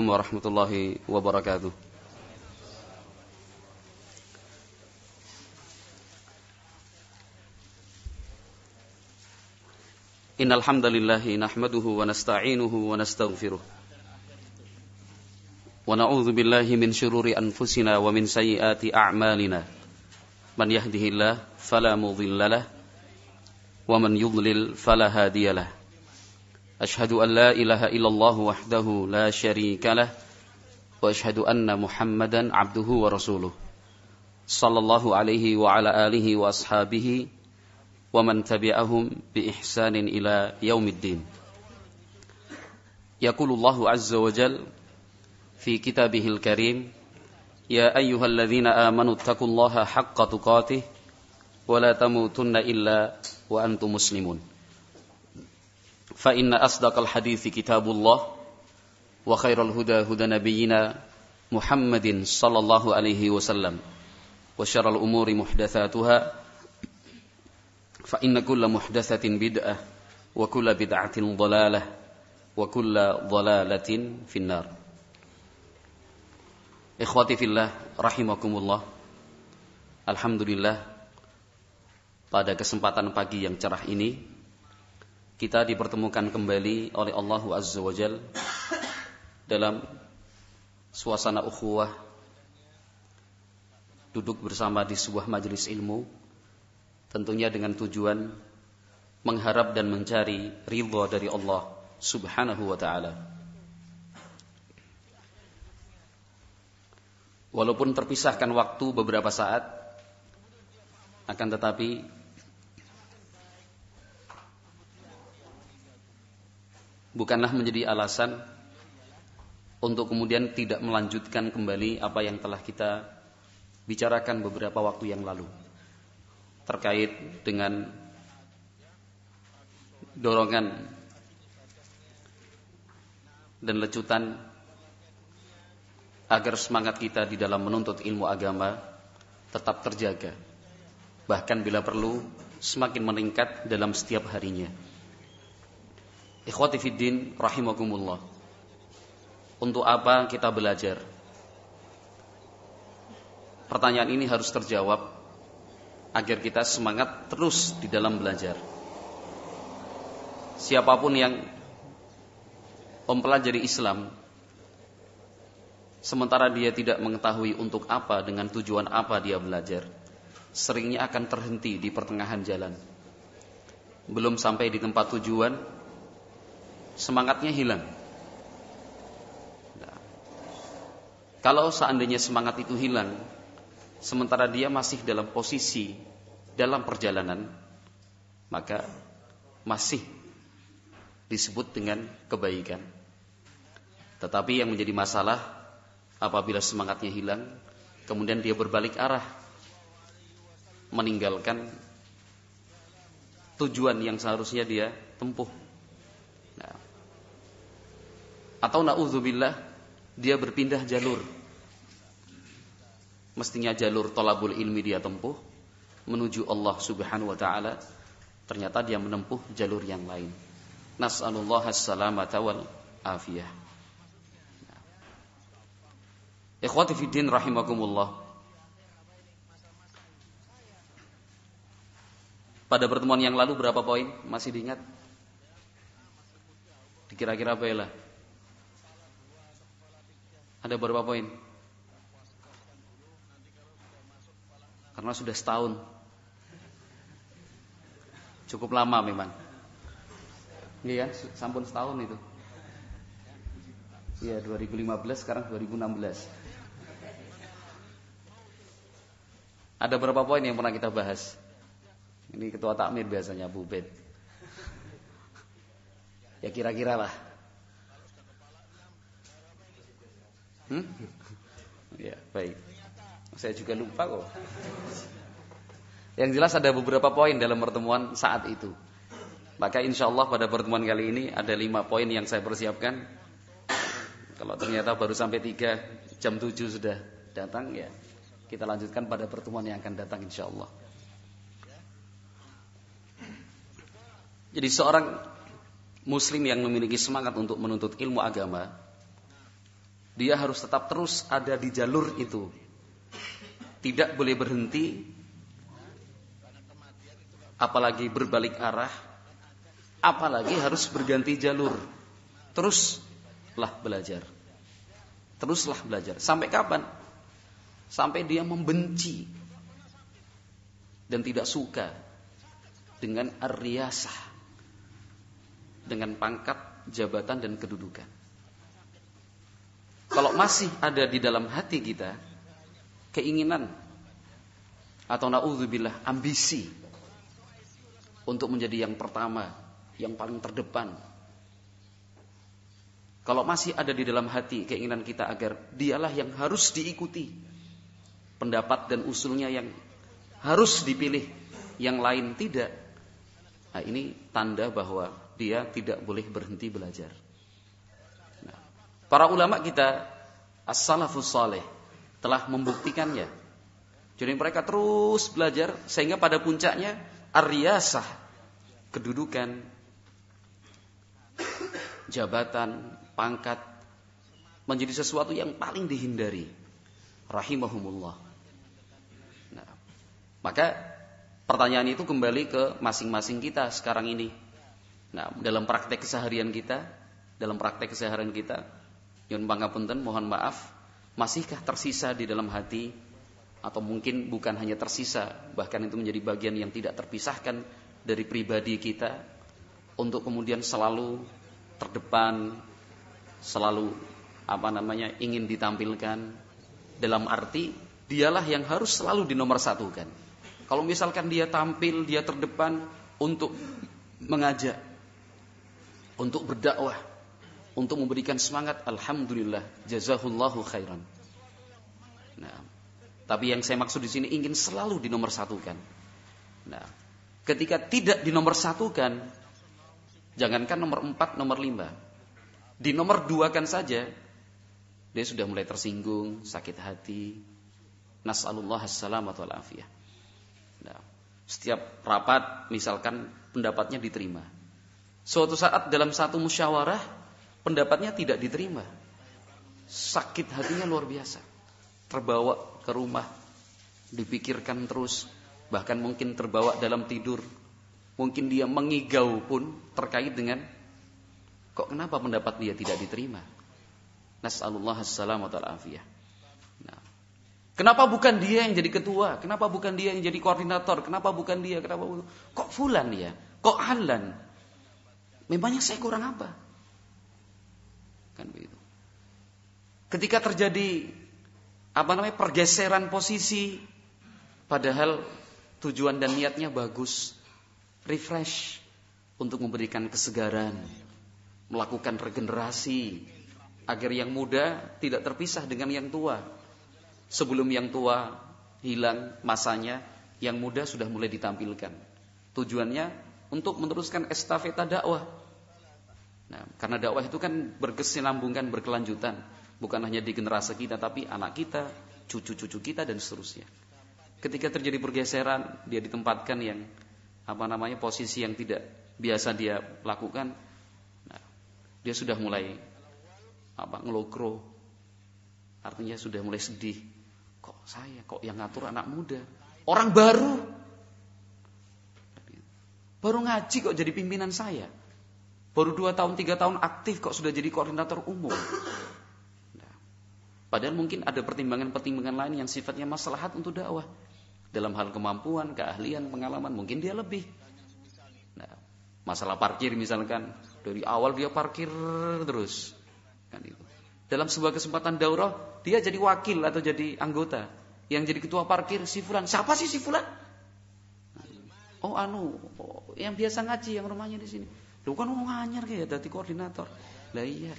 warahmatullahi wabarakatuh. Innal hamdalillah nahmaduhu wa nasta'inuhu wa nastaghfiruh. Wa na'udzu billahi min shururi anfusina wa min sayyiati a'malina. Man yahdihillahu fala mudilla lahu wa man yudlil fala hadiya lahu. Ashhadu an la ilaha illallah wahdahu la syarika lahu wa ashhadu anna Muhammadan 'abduhu wa rasuluh. Sallallahu alaihi wa ala alihi wa ashabihi wa man tabi'ahum bi ihsanin ila yaumiddin. Yaqulullahu azza wa jalla fi kitabihil karim, ya ayyuhalladzina amanu taqullaha haqqa tuqatih wa la tamutunna illa wa antum muslimun. Fa inna asdaqal hadithi kitabullah wa khairal huda huda nabiyyina Muhammadin sallallahu alaihi wasallam wa syarrul umuri muhdatsatuha fa inna kulla muhdatsatin bid'ah wa kulla bid'atin dhalalah wa kulla dhalalatin finnar. Ikhwati fillah rahimakumullah. Alhamdulillah, pada kesempatan pagi yang cerah ini kita dipertemukan kembali oleh Allah Azza wa Jalla dalam suasana ukhuwah, duduk bersama di sebuah majelis ilmu, tentunya dengan tujuan mengharap dan mencari ridha dari Allah Subhanahu wa ta'ala. Walaupun terpisahkan waktu beberapa saat, akan tetapi bukanlah menjadi alasan untuk kemudian tidak melanjutkan kembali apa yang telah kita bicarakan beberapa waktu yang lalu terkait dengan dorongan dan lecutan agar semangat kita di dalam menuntut ilmu agama tetap terjaga, bahkan bila perlu semakin meningkat dalam setiap harinya. Ikhwati fiddin rahimakumullah. Untuk apa kita belajar? Pertanyaan ini harus terjawab agar kita semangat terus di dalam belajar. Siapapun yang mempelajari Islam sementara dia tidak mengetahui untuk apa, dengan tujuan apa dia belajar, seringnya akan terhenti di pertengahan jalan. Belum sampai di tempat tujuan, semangatnya hilang. Nah, kalau seandainya semangat itu hilang sementara dia masih dalam posisi dalam perjalanan, maka masih disebut dengan kebaikan. Tetapi yang menjadi masalah apabila semangatnya hilang, kemudian dia berbalik arah, meninggalkan tujuan yang seharusnya dia tempuh. Nah, atau na'udzubillah, dia berpindah jalur. Mestinya jalur thalabul ilmi dia tempuh menuju Allah Subhanahu wa ta'ala, ternyata dia menempuh jalur yang lain. Nas'alullah as-salamata wal afiyah. Ikhwati fiddin rahimakumullah. Pada pertemuan yang lalu berapa poin? Masih diingat? Dikira-kira apa ya? Ada berapa poin? Karena sudah setahun. Cukup lama memang. Iya, sampun setahun itu. Iya, 2015 sekarang 2016. Ada berapa poin yang pernah kita bahas? Ini ketua takmir biasanya, Bu Bet. Ya kira-kira lah. Ya, baik. Saya juga lupa kok. Yang jelas ada beberapa poin dalam pertemuan saat itu. Maka insya Allah pada pertemuan kali ini ada 5 poin yang saya persiapkan. Kalau ternyata baru sampai 3 jam 7 sudah datang, ya kita lanjutkan pada pertemuan yang akan datang insya Allah. Jadi seorang muslim yang memiliki semangat untuk menuntut ilmu agama, Dia harus tetap terus ada di jalur itu. Tidak boleh berhenti, apalagi berbalik arah, apalagi harus berganti jalur. Teruslah belajar. Teruslah belajar. Sampai kapan? Sampai dia membenci dan tidak suka dengan ar-riyasah, dengan pangkat, jabatan dan kedudukan. Kalau masih ada di dalam hati kita keinginan atau na'udzubillah ambisi untuk menjadi yang pertama, yang paling terdepan. Kalau masih ada di dalam hati keinginan kita agar dialah yang harus diikuti, pendapat dan usulnya yang harus dipilih, yang lain tidak. Nah, ini tanda bahwa dia tidak boleh berhenti belajar. Nah, para ulama kita as-salafus saleh telah membuktikannya. Jadi mereka terus belajar sehingga pada puncaknya ar-riyasah, kedudukan, jabatan, pangkat menjadi sesuatu yang paling dihindari. Rahimahumullah. Nah, maka pertanyaan itu kembali ke masing-masing kita sekarang ini. Nah, dalam praktek keseharian kita, nyuwun pangapunten, mohon maaf, masihkah tersisa di dalam hati, atau mungkin bukan hanya tersisa, bahkan itu menjadi bagian yang tidak terpisahkan dari pribadi kita, untuk kemudian selalu terdepan, selalu ingin ditampilkan, dalam arti dialah yang harus selalu dinomorsatukan. Kalau misalkan dia tampil, dia terdepan untuk mengajak, untuk berdakwah, untuk memberikan semangat, alhamdulillah, jazahullahu khairan. Nah, tapi yang saya maksud di sini ingin selalu dinomorsatukan. Nah, ketika tidak dinomorsatukan, jangankan nomor 4, nomor 5, di nomor 2 kan saja dia sudah mulai tersinggung, sakit hati. Nas'alullah as-salamata wal afiyah. Nah, setiap rapat misalkan pendapatnya diterima. Suatu saat dalam satu musyawarah pendapatnya tidak diterima. Sakit hatinya luar biasa. Terbawa ke rumah, dipikirkan terus, bahkan mungkin terbawa dalam tidur. Mungkin dia mengigau pun terkait dengan kok kenapa pendapat dia tidak diterima. Nas'alullah as-salamata wal afiyah. Nah, kenapa bukan dia yang jadi ketua? Kenapa bukan dia yang jadi koordinator? Kenapa bukan dia? Kok fulan ya? Kok alan? Memangnya saya kurang apa? Kan begitu. Ketika terjadi pergeseran posisi, padahal tujuan dan niatnya bagus, refresh untuk memberikan kesegaran, melakukan regenerasi agar yang muda tidak terpisah dengan yang tua. Sebelum yang tua hilang masanya, yang muda sudah mulai ditampilkan. Tujuannya untuk meneruskan estafeta dakwah. Nah, karena dakwah itu kan berkesinambungan, berkelanjutan, bukan hanya di generasi kita, tapi anak kita, cucu-cucu kita dan seterusnya. Ketika terjadi pergeseran, dia ditempatkan yang posisi yang tidak biasa dia lakukan. Nah, dia sudah mulai ngelokro, artinya sudah mulai sedih. Kok yang ngatur anak muda, orang baru ngaji kok jadi pimpinan saya, baru 2 tahun 3 tahun aktif kok sudah jadi koordinator umum. Nah, padahal mungkin ada pertimbangan-pertimbangan lain yang sifatnya maslahat untuk dakwah, dalam hal kemampuan, keahlian, pengalaman mungkin dia lebih. Nah, masalah parkir misalkan, dari awal dia parkir terus. Kan itu. Dalam sebuah kesempatan daurah, dia jadi wakil atau jadi anggota. Yang jadi ketua parkir si fulan. Siapa sih si fulan? Yang biasa ngaji, yang rumahnya di sini. Lu kan mau nganyar kayak jadi koordinator. Lah iya.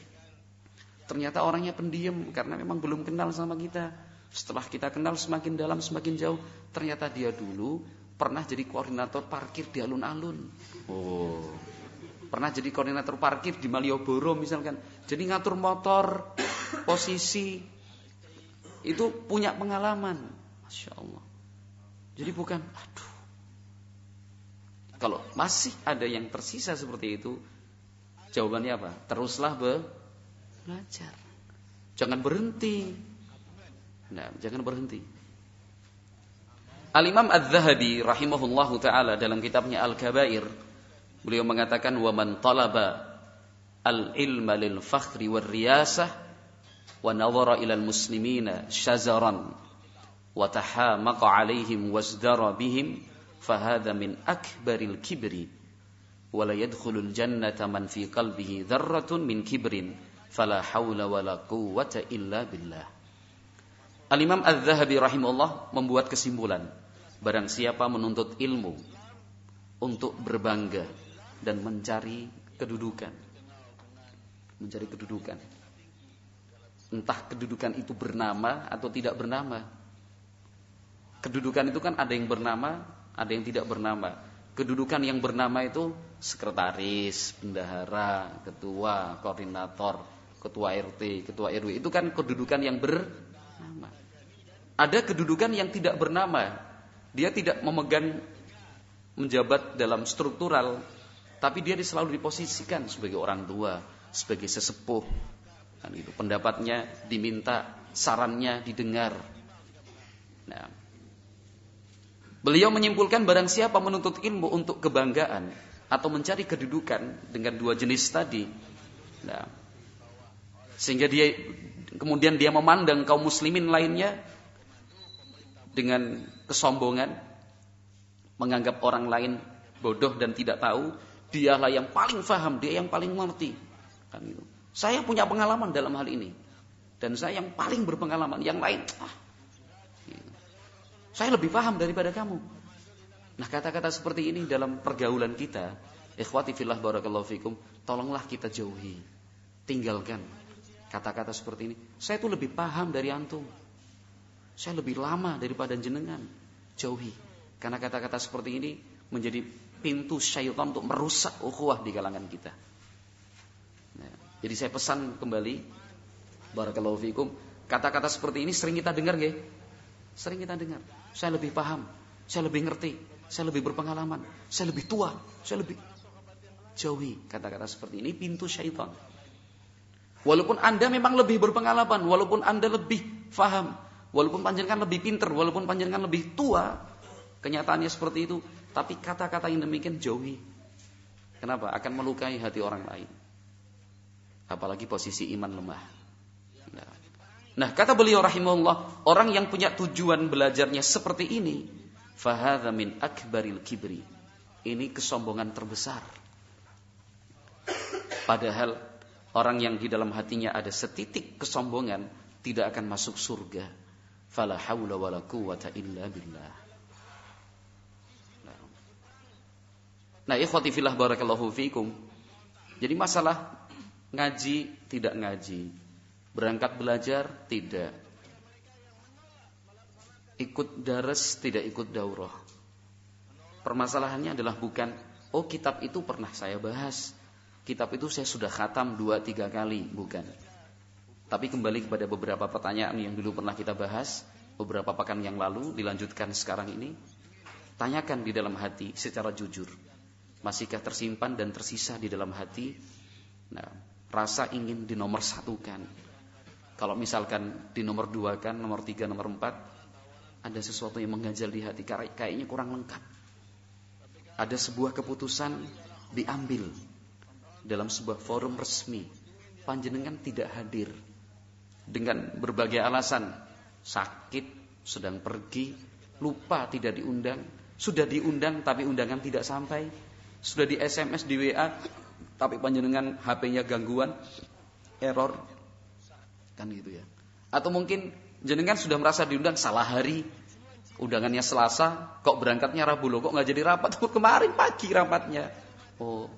Ternyata orangnya pendiam karena memang belum kenal sama kita. Setelah kita kenal semakin dalam, semakin jauh, ternyata dia dulu pernah jadi koordinator parkir di alun-alun. Pernah jadi koordinator parkir di Malioboro misalkan. Jadi ngatur motor, posisi, itu punya pengalaman. Masya Allah. Jadi bukan, kalau masih ada yang tersisa seperti itu, jawabannya apa? Teruslah belajar. Jangan berhenti. Nah, jangan berhenti. Al-Imam Az-Zahabi rahimahullahu taala dalam kitabnya Al-Kabair, beliau mengatakan wa man talaba al-ilma lil fakhri war riyasah wa nadhara ila al-muslimina syazaran wa tahamaqa alaihim wazdara bihim fahadha min akbaril kibri wa la yadkhulul jannata man fi qalbihi dzarratun min kibrin fala haula wala quwwata illa billah. Al-Imam Az-Zahabi rahimahullah membuat kesimpulan, barang siapa menuntut ilmu untuk berbangga dan mencari kedudukan. Mencari kedudukan. Entah kedudukan itu bernama atau tidak bernama. Kedudukan itu kan ada yang bernama, ada yang tidak bernama. Kedudukan yang bernama itu sekretaris, bendahara, ketua, koordinator, ketua RT, ketua RW. Itu kan kedudukan yang bernama. Ada kedudukan yang tidak bernama. Dia tidak memegang menjabat dalam struktural, tapi dia selalu diposisikan sebagai orang tua, sebagai sesepuh. Dan itu pendapatnya diminta, sarannya didengar. Nah, beliau menyimpulkan barang siapa menuntut ilmu untuk kebanggaan atau mencari kedudukan dengan dua jenis tadi, nah, sehingga dia kemudian dia memandang kaum muslimin lainnya dengan kesombongan, menganggap orang lain bodoh dan tidak tahu, dialah yang paling paham, dia yang paling mengerti. Kan itu. Saya punya pengalaman dalam hal ini, dan saya yang paling berpengalaman. Yang lain, saya lebih paham daripada kamu. Nah, kata-kata seperti ini dalam pergaulan kita, ikhwati fillah barakallahu fikum, tolonglah kita jauhi, tinggalkan kata-kata seperti ini. Saya tuh lebih paham dari antum. Saya lebih lama daripada jenengan. Jauhi. Karena kata-kata seperti ini menjadi pintu syaitan untuk merusak ukhuwah di kalangan kita. Nah, jadi saya pesan kembali, barakallahu fikum, kata-kata seperti ini sering kita dengar nggih? Sering kita dengar. Saya lebih paham, saya lebih ngerti, saya lebih berpengalaman, saya lebih tua, saya lebih. Jauhi kata-kata seperti ini, pintu syaitan. Walaupun Anda memang lebih berpengalaman, walaupun Anda lebih faham, walaupun panjenengan lebih pintar, walaupun panjenengan lebih tua, kenyataannya seperti itu, tapi kata-kata yang demikian jauhi. Kenapa? Akan melukai hati orang lain. Apalagi posisi iman lemah. Nah, kata beliau rahimahullah, orang yang punya tujuan belajarnya seperti ini, fahadha min akbaril kibri. Ini kesombongan terbesar. Padahal orang yang di dalam hatinya ada setitik kesombongan tidak akan masuk surga. Fala haula wala quwwata illa billah. Nah, ikhwati fillah barakallahu fikum. Jadi masalah ngaji tidak ngaji, berangkat belajar tidak, ikut daras tidak ikut daurah. Permasalahannya adalah bukan, oh kitab itu pernah saya bahas, kitab itu saya sudah khatam 2-3 kali, bukan. Tapi kembali kepada beberapa pertanyaan yang dulu pernah kita bahas beberapa pekan yang lalu, dilanjutkan sekarang ini. Tanyakan di dalam hati secara jujur, masihkah tersimpan dan tersisa di dalam hati, nah, rasa ingin dinomor satukan. Kalau misalkan di nomor 2 kan, nomor 3, nomor 4, ada sesuatu yang mengganjal di hati, kayaknya kurang lengkap. Ada sebuah keputusan diambil dalam sebuah forum resmi, panjenengan tidak hadir dengan berbagai alasan, sakit, sedang pergi, lupa tidak diundang, sudah diundang tapi undangan tidak sampai, sudah di SMS, di WA, tapi panjenengan HP-nya gangguan, error, kan gitu ya. Atau mungkin jenengan sudah merasa diundang salah hari, undangannya Selasa, kok berangkatnya Rabu, loh kok nggak jadi rapat, kok kemarin pagi rapatnya. Oh,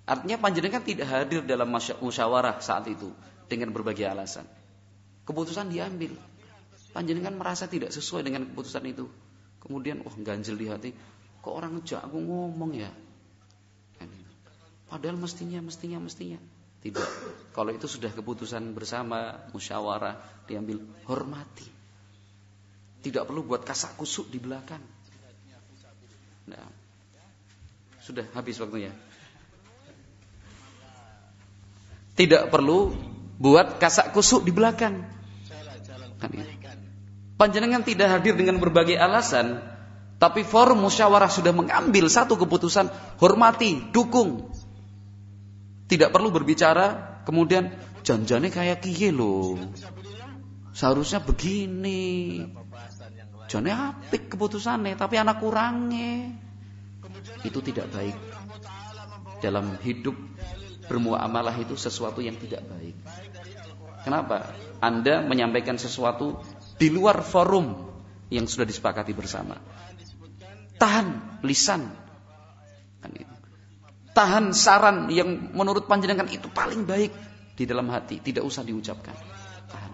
artinya panjenengan tidak hadir dalam musyawarah saat itu dengan berbagai alasan. Keputusan diambil, panjenengan merasa tidak sesuai dengan keputusan itu. Kemudian, ganjel di hati, kok orang jago ngomong ya? Padahal mestinya. Tidak. Kalau itu sudah keputusan bersama, musyawarah, diambil, hormati. Tidak perlu buat kasak kusuk di belakang. Nah, sudah habis waktunya. Tidak perlu buat kasak kusuk di belakang. Kan itu. Panjenengan tidak hadir dengan berbagai alasan, tapi forum musyawarah sudah mengambil satu keputusan, hormati, dukung. Tidak perlu berbicara, kemudian janjane kayak kiye loh. Seharusnya begini. Jane apik keputusannya, tapi anak kurangnya. Itu tidak baik. Dalam hidup bermuamalah itu sesuatu yang tidak baik. Kenapa? Anda menyampaikan sesuatu di luar forum yang sudah disepakati bersama. Tahan lisan. Tahan saran yang menurut panjenengan itu paling baik di dalam hati, tidak usah diucapkan. Tahan.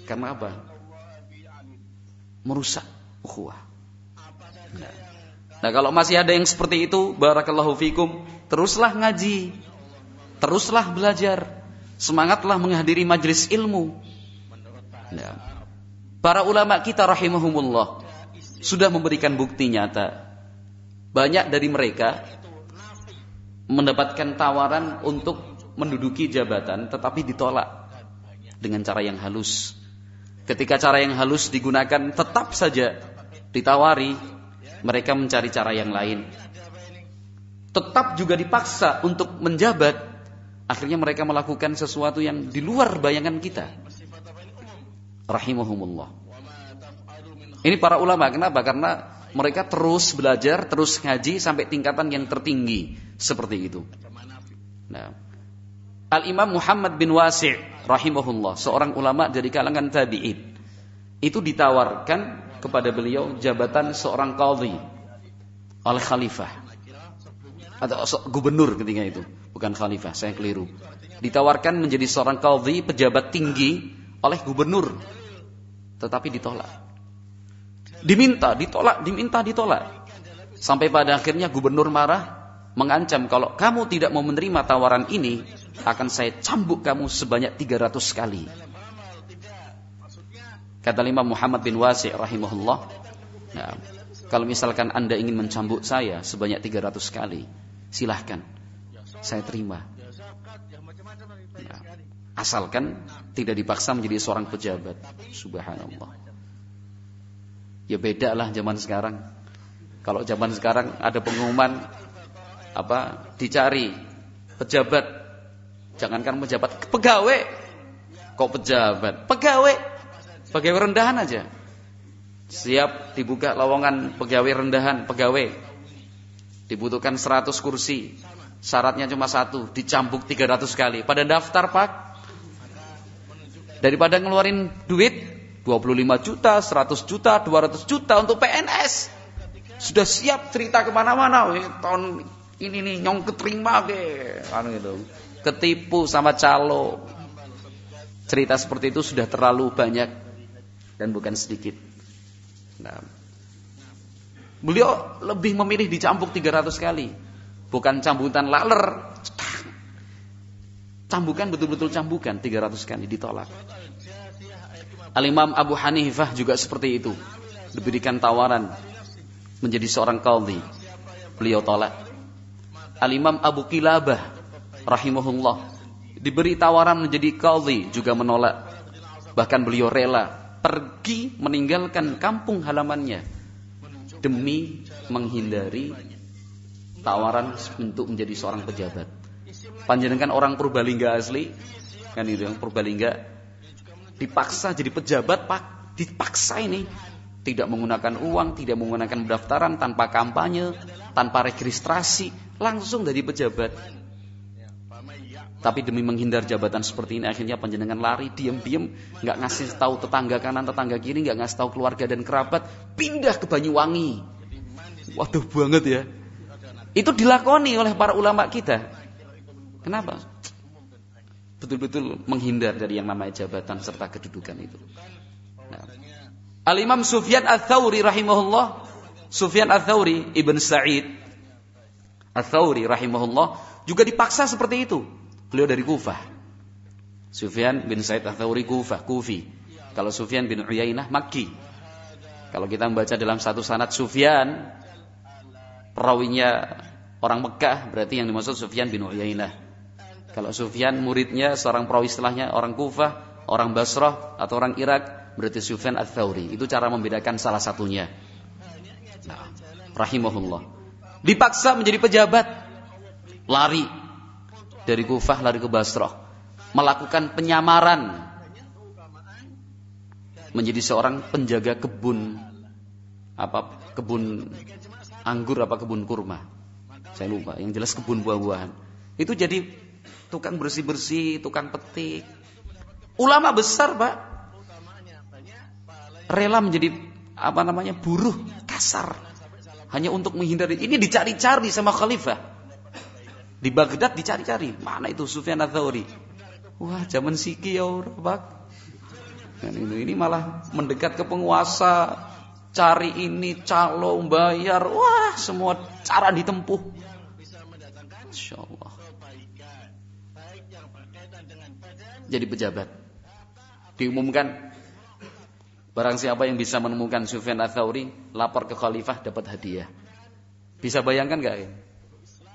Karena apa? Merusak ukhuwah. Nah, kalau masih ada yang seperti itu, barakallahu fikum, teruslah ngaji, teruslah belajar, semangatlah menghadiri majelis ilmu. Nah, para ulama kita rahimahumullah sudah memberikan bukti nyata. Banyak dari mereka mendapatkan tawaran untuk menduduki jabatan, tetapi ditolak dengan cara yang halus. Ketika cara yang halus digunakan, tetap saja ditawari, mereka mencari cara yang lain. Tetap juga dipaksa untuk menjabat, akhirnya mereka melakukan sesuatu yang di luar bayangan kita. Rahimahumullah. Ini para ulama, kenapa? Karena mereka terus belajar, terus ngaji sampai tingkatan yang tertinggi seperti itu. Nah, Al-Imam Muhammad bin Wasi' rahimahullah, seorang ulama dari kalangan tabi'in, itu ditawarkan kepada beliau jabatan seorang qadhi oleh khalifah atau gubernur ketika itu, bukan khalifah, saya keliru. Ditawarkan menjadi seorang qadhi, pejabat tinggi oleh gubernur, tetapi ditolak. Diminta, ditolak. Sampai pada akhirnya gubernur marah, mengancam kalau kamu tidak mau menerima tawaran ini, akan saya cambuk kamu sebanyak 300 kali. Kata Imam Muhammad bin Wasi' rahimahullah, nah, kalau misalkan Anda ingin mencambuk saya sebanyak 300 kali, silahkan, saya terima. Nah, asalkan tidak dipaksa menjadi seorang pejabat. Subhanallah. Ya beda lah zaman sekarang. Kalau zaman sekarang ada pengumuman dicari pejabat, jangankan pejabat, pegawai. Kok pejabat? Pegawai rendahan aja. Siap dibuka lowongan pegawai rendahan, pegawai. Dibutuhkan 100 kursi. Syaratnya cuma 1, dicambuk 300 kali. Pada daftar, Pak. Daripada ngeluarin duit 25 juta, 100 juta, 200 juta untuk PNS. Sudah siap cerita kemana-mana. Tahun ini nih nyong keterima gitu. Ketipu sama calo. Cerita seperti itu sudah terlalu banyak dan bukan sedikit. Nah, beliau lebih memilih dicambuk 300 kali. Bukan cambukan laler. Cambukan, betul-betul cambukan 300 kali, ditolak. Al-Imam Abu Hanifah juga seperti itu. Diberikan tawaran menjadi seorang qadhi, beliau tolak. Al-Imam Abu Kilabah rahimahullah diberi tawaran menjadi qadhi, juga menolak. Bahkan beliau rela pergi meninggalkan kampung halamannya demi menghindari tawaran untuk menjadi seorang pejabat. Panjenengan orang Purbalingga asli, kan itu yang Purbalingga, dipaksa jadi pejabat, Pak. Dipaksa ini, tidak menggunakan uang, tidak menggunakan pendaftaran, tanpa kampanye, tanpa registrasi, langsung jadi pejabat. Tapi demi menghindar jabatan seperti ini, akhirnya panjenengan lari, diam-diam, nggak ngasih tahu tetangga kanan, tetangga kiri, nggak ngasih tahu keluarga dan kerabat, pindah ke Banyuwangi. Waduh banget ya. Itu dilakoni oleh para ulama kita. Kenapa? Betul-betul menghindar dari yang namanya jabatan serta kedudukan itu. Nah, Al-Imam Sufyan Ats-Tsauri rahimahullah, Sufyan Ats-Tsauri Ibn Sa'id Ats-Tsauri rahimahullah juga dipaksa seperti itu. Beliau dari Kufah. Sufyan bin Sa'id Ats-Tsauri Kufi. Kalau Sufyan bin Uyainah Makki. Kalau kita membaca dalam satu sanad Sufyan, perawinya orang Mekah, berarti yang dimaksud Sufyan bin Uyainah. Kalau Sufyan muridnya seorang perawi istilahnya orang Kufah, orang Basrah atau orang Irak, berarti Sufyan Ats-Tsauri. Itu cara membedakan salah satunya. Nah, rahimahullah. Dipaksa menjadi pejabat, lari dari Kufah lari ke Basrah, melakukan penyamaran menjadi seorang penjaga kebun kebun anggur apa kebun kurma. Saya lupa, yang jelas kebun buah-buahan. Itu jadi tukang bersih-bersih, tukang petik. Ulama besar, Pak. Rela menjadi buruh kasar hanya untuk menghindari. Ini dicari-cari sama khalifah. Di Baghdad dicari-cari. Mana itu Sufyan Ats-Tsauri? Wah, zaman Siki ya, Pak. Dan ini malah mendekat ke penguasa, cari ini, calo, bayar, wah, semua cara ditempuh. Insyaallah. Jadi pejabat. Diumumkan, barang siapa yang bisa menemukan Sufyan Ats-Tsauri, lapor ke khalifah dapat hadiah. Bisa bayangkan gak ya?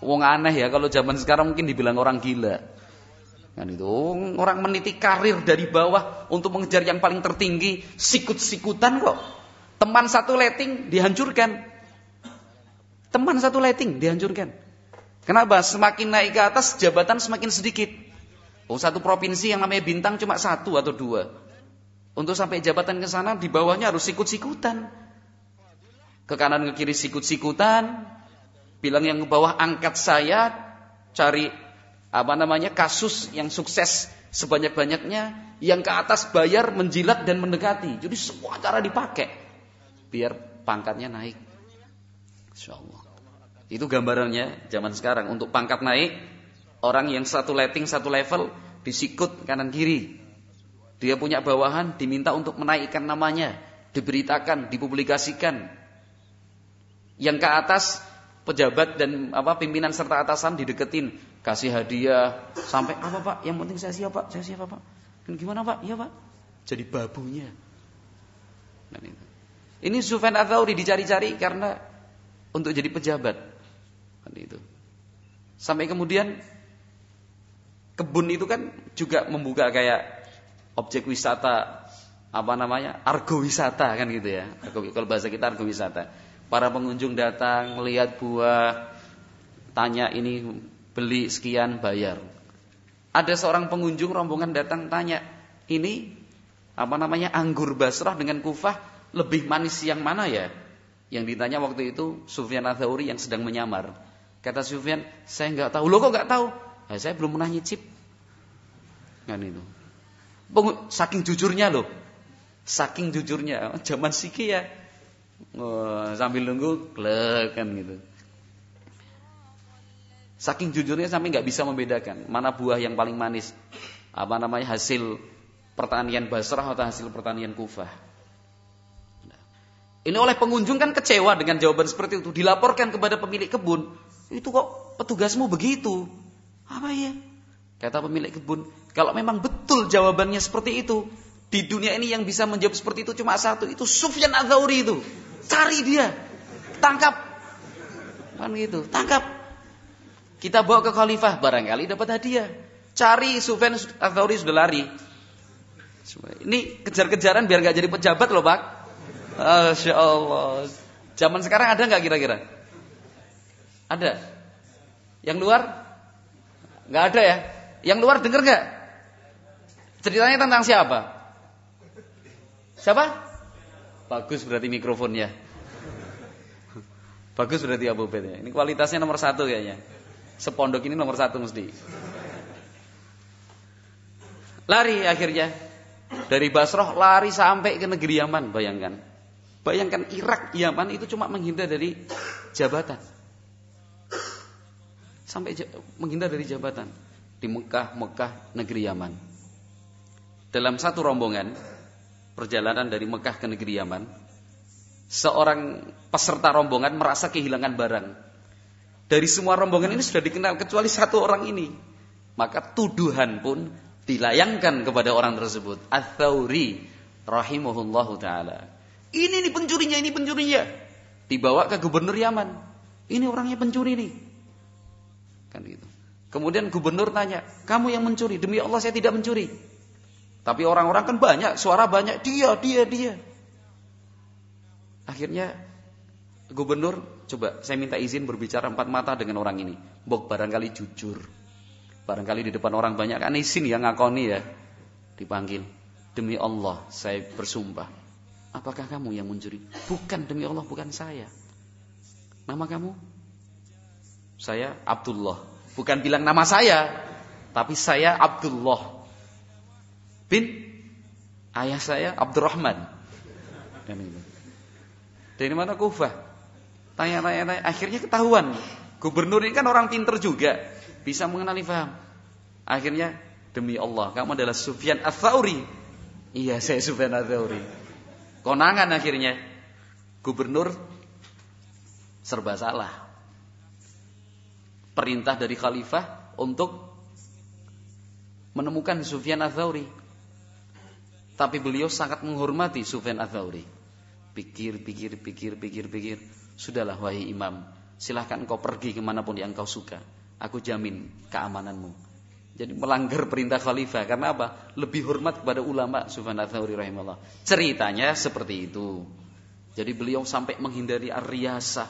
Wong aneh ya, kalau zaman sekarang mungkin dibilang orang gila. Kan itu orang meniti karir dari bawah untuk mengejar yang paling tertinggi, sikut-sikutan kok. Teman satu letting dihancurkan. Kenapa? Semakin naik ke atas jabatan semakin sedikit. Satu provinsi yang namanya Bintang cuma 1 atau 2. Untuk sampai jabatan ke sana di bawahnya harus sikut-sikutan. Ke kanan ke kiri sikut-sikutan. Bilang yang ke bawah angkat saya, cari kasus yang sukses sebanyak-banyaknya, yang ke atas bayar, menjilat dan mendekati. Jadi semua cara dipakai biar pangkatnya naik. Insyaallah. Itu gambarannya zaman sekarang. Untuk pangkat naik, orang yang satu letting, satu level disikut kanan kiri. Dia punya bawahan, diminta untuk menaikkan namanya, diberitakan, dipublikasikan. Yang ke atas pejabat dan pimpinan serta atasan dideketin, kasih hadiah, sampai apa Pak? Yang penting saya siap Pak, Dan gimana Pak? Iya Pak. Jadi babunya. Dan itu. Ini Sufyan Ats-Tsauri dicari-cari karena untuk jadi pejabat. Dan itu. Sampai kemudian kebun itu kan juga membuka kayak objek wisata, argo wisata kan gitu ya. Kalau bahasa kita argo wisata. Para pengunjung datang melihat buah, tanya ini beli sekian bayar. Ada seorang pengunjung rombongan datang tanya, ini anggur Basrah dengan Kufah lebih manis yang mana ya? Yang ditanya waktu itu Sufyan Ats-Tsauri yang sedang menyamar. Kata Sufyan, saya nggak tahu. Loh kok nggak tahu? Saya belum pernah nyicip. Kan itu. Saking jujurnya loh. Zaman Siki ya. Sambil nunggu klek kan gitu. Saking jujurnya sampai nggak bisa membedakan mana buah yang paling manis, hasil pertanian Basrah atau hasil pertanian Kufah. Ini oleh pengunjung kan kecewa dengan jawaban seperti itu, dilaporkan kepada pemilik kebun. Itu kok petugasmu begitu? Apa ya? Kata pemilik kebun, kalau memang betul jawabannya seperti itu, di dunia ini yang bisa menjawab seperti itu cuma satu, itu Sufyan Ats-Tsauri itu. Cari dia, tangkap. Kan gitu, tangkap. Kita bawa ke khalifah, barangkali dapat hadiah. Cari Sufyan Ats-Tsauri sudah lari. Ini kejar-kejaran biar gak jadi pejabat loh Pak. Masya Allah. Zaman sekarang ada gak kira-kira? Ada. Yang luar? Gak ada ya. Yang luar denger gak? Ceritanya tentang siapa? Siapa? Bagus berarti mikrofonnya. Bagus berarti Abu Ubaid ya. Ini kualitasnya nomor 1 kayaknya. Sepondok ini nomor 1 mesti. Lari akhirnya. Dari Basrah lari sampai ke negeri Yaman. Bayangkan Irak, Yaman itu cuma menghindar dari jabatan. Sampai menghindar dari jabatan. Di Mekah, negeri Yaman. Dalam satu rombongan perjalanan dari Mekah ke negeri Yaman, seorang peserta rombongan merasa kehilangan barang. Dari semua rombongan ini sudah dikenal kecuali satu orang ini. Maka tuduhan pun dilayangkan kepada orang tersebut. Ats-Tsauri rahimahullahu ta'ala. Ini pencurinya. Dibawa ke gubernur Yaman. Ini orangnya pencuri nih. Kan gitu. Kemudian gubernur tanya, kamu yang mencuri? Demi Allah saya tidak mencuri. Tapi orang-orang kan banyak, suara banyak, dia. Akhirnya gubernur, coba saya minta izin berbicara empat mata dengan orang ini. Mbok barangkali jujur. Barangkali di depan orang banyak kan izin ya ngakoni ya. Dipanggil, demi Allah saya bersumpah. Apakah kamu yang mencuri? Bukan, demi Allah bukan saya. Nama kamu? Saya Abdullah. Bukan bilang nama saya, tapi saya Abdullah bin ayah saya Abdurrahman. Dari mana Kufah? Tanya, akhirnya ketahuan. Gubernur ini kan orang pinter juga, bisa mengenali paham. Akhirnya, demi Allah, kamu adalah Sufyan Ats-Tsauri. Iya, saya Sufyan Ats-Tsauri. Konangan akhirnya. Gubernur serba salah. Perintah dari khalifah untuk menemukan Sufyan Ats-Tsauri. Tapi beliau sangat menghormati Sufyan Ats-Tsauri. Pikir. Sudahlah wahai imam, silahkan engkau pergi kemanapun yang engkau suka. Aku jamin keamananmu. Jadi melanggar perintah khalifah. Karena apa? Lebih hormat kepada ulama Sufyan Ats-Tsauri rahimahullah. Ceritanya seperti itu. Jadi beliau sampai menghindari ar-riyasah,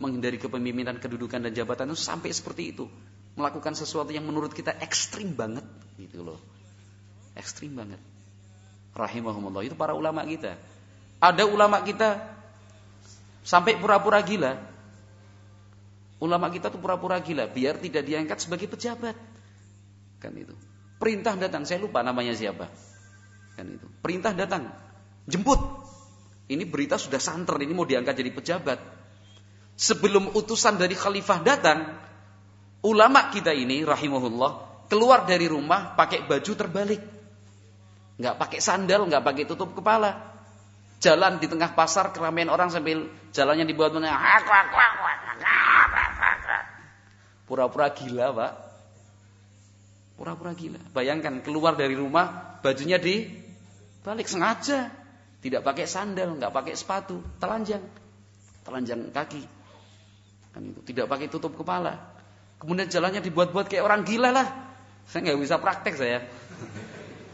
menghindari kepemimpinan, kedudukan dan jabatan itu sampai seperti itu. Melakukan sesuatu yang menurut kita ekstrim banget gitu loh. Ekstrim banget. Rahimahumullah, itu para ulama kita. Ada ulama kita sampai pura-pura gila. Ulama kita tuh pura-pura gila biar tidak diangkat sebagai pejabat. Kan itu. Perintah datang, saya lupa namanya siapa. Kan itu. Perintah datang, jemput. Ini berita sudah santer, ini mau diangkat jadi pejabat. Sebelum utusan dari khalifah datang, ulama kita ini rahimahullah keluar dari rumah pakai baju terbalik. Enggak pakai sandal, enggak pakai tutup kepala. Jalan di tengah pasar keramaian orang sambil jalannya dibuat pura-pura gila, Pak. Pura-pura gila. Bayangkan keluar dari rumah bajunya dibalik sengaja. Tidak pakai sandal, enggak pakai sepatu, telanjang kaki. Kan itu, tidak pakai tutup kepala. Kemudian jalannya dibuat-buat kayak orang gila lah. Saya nggak bisa praktek saya.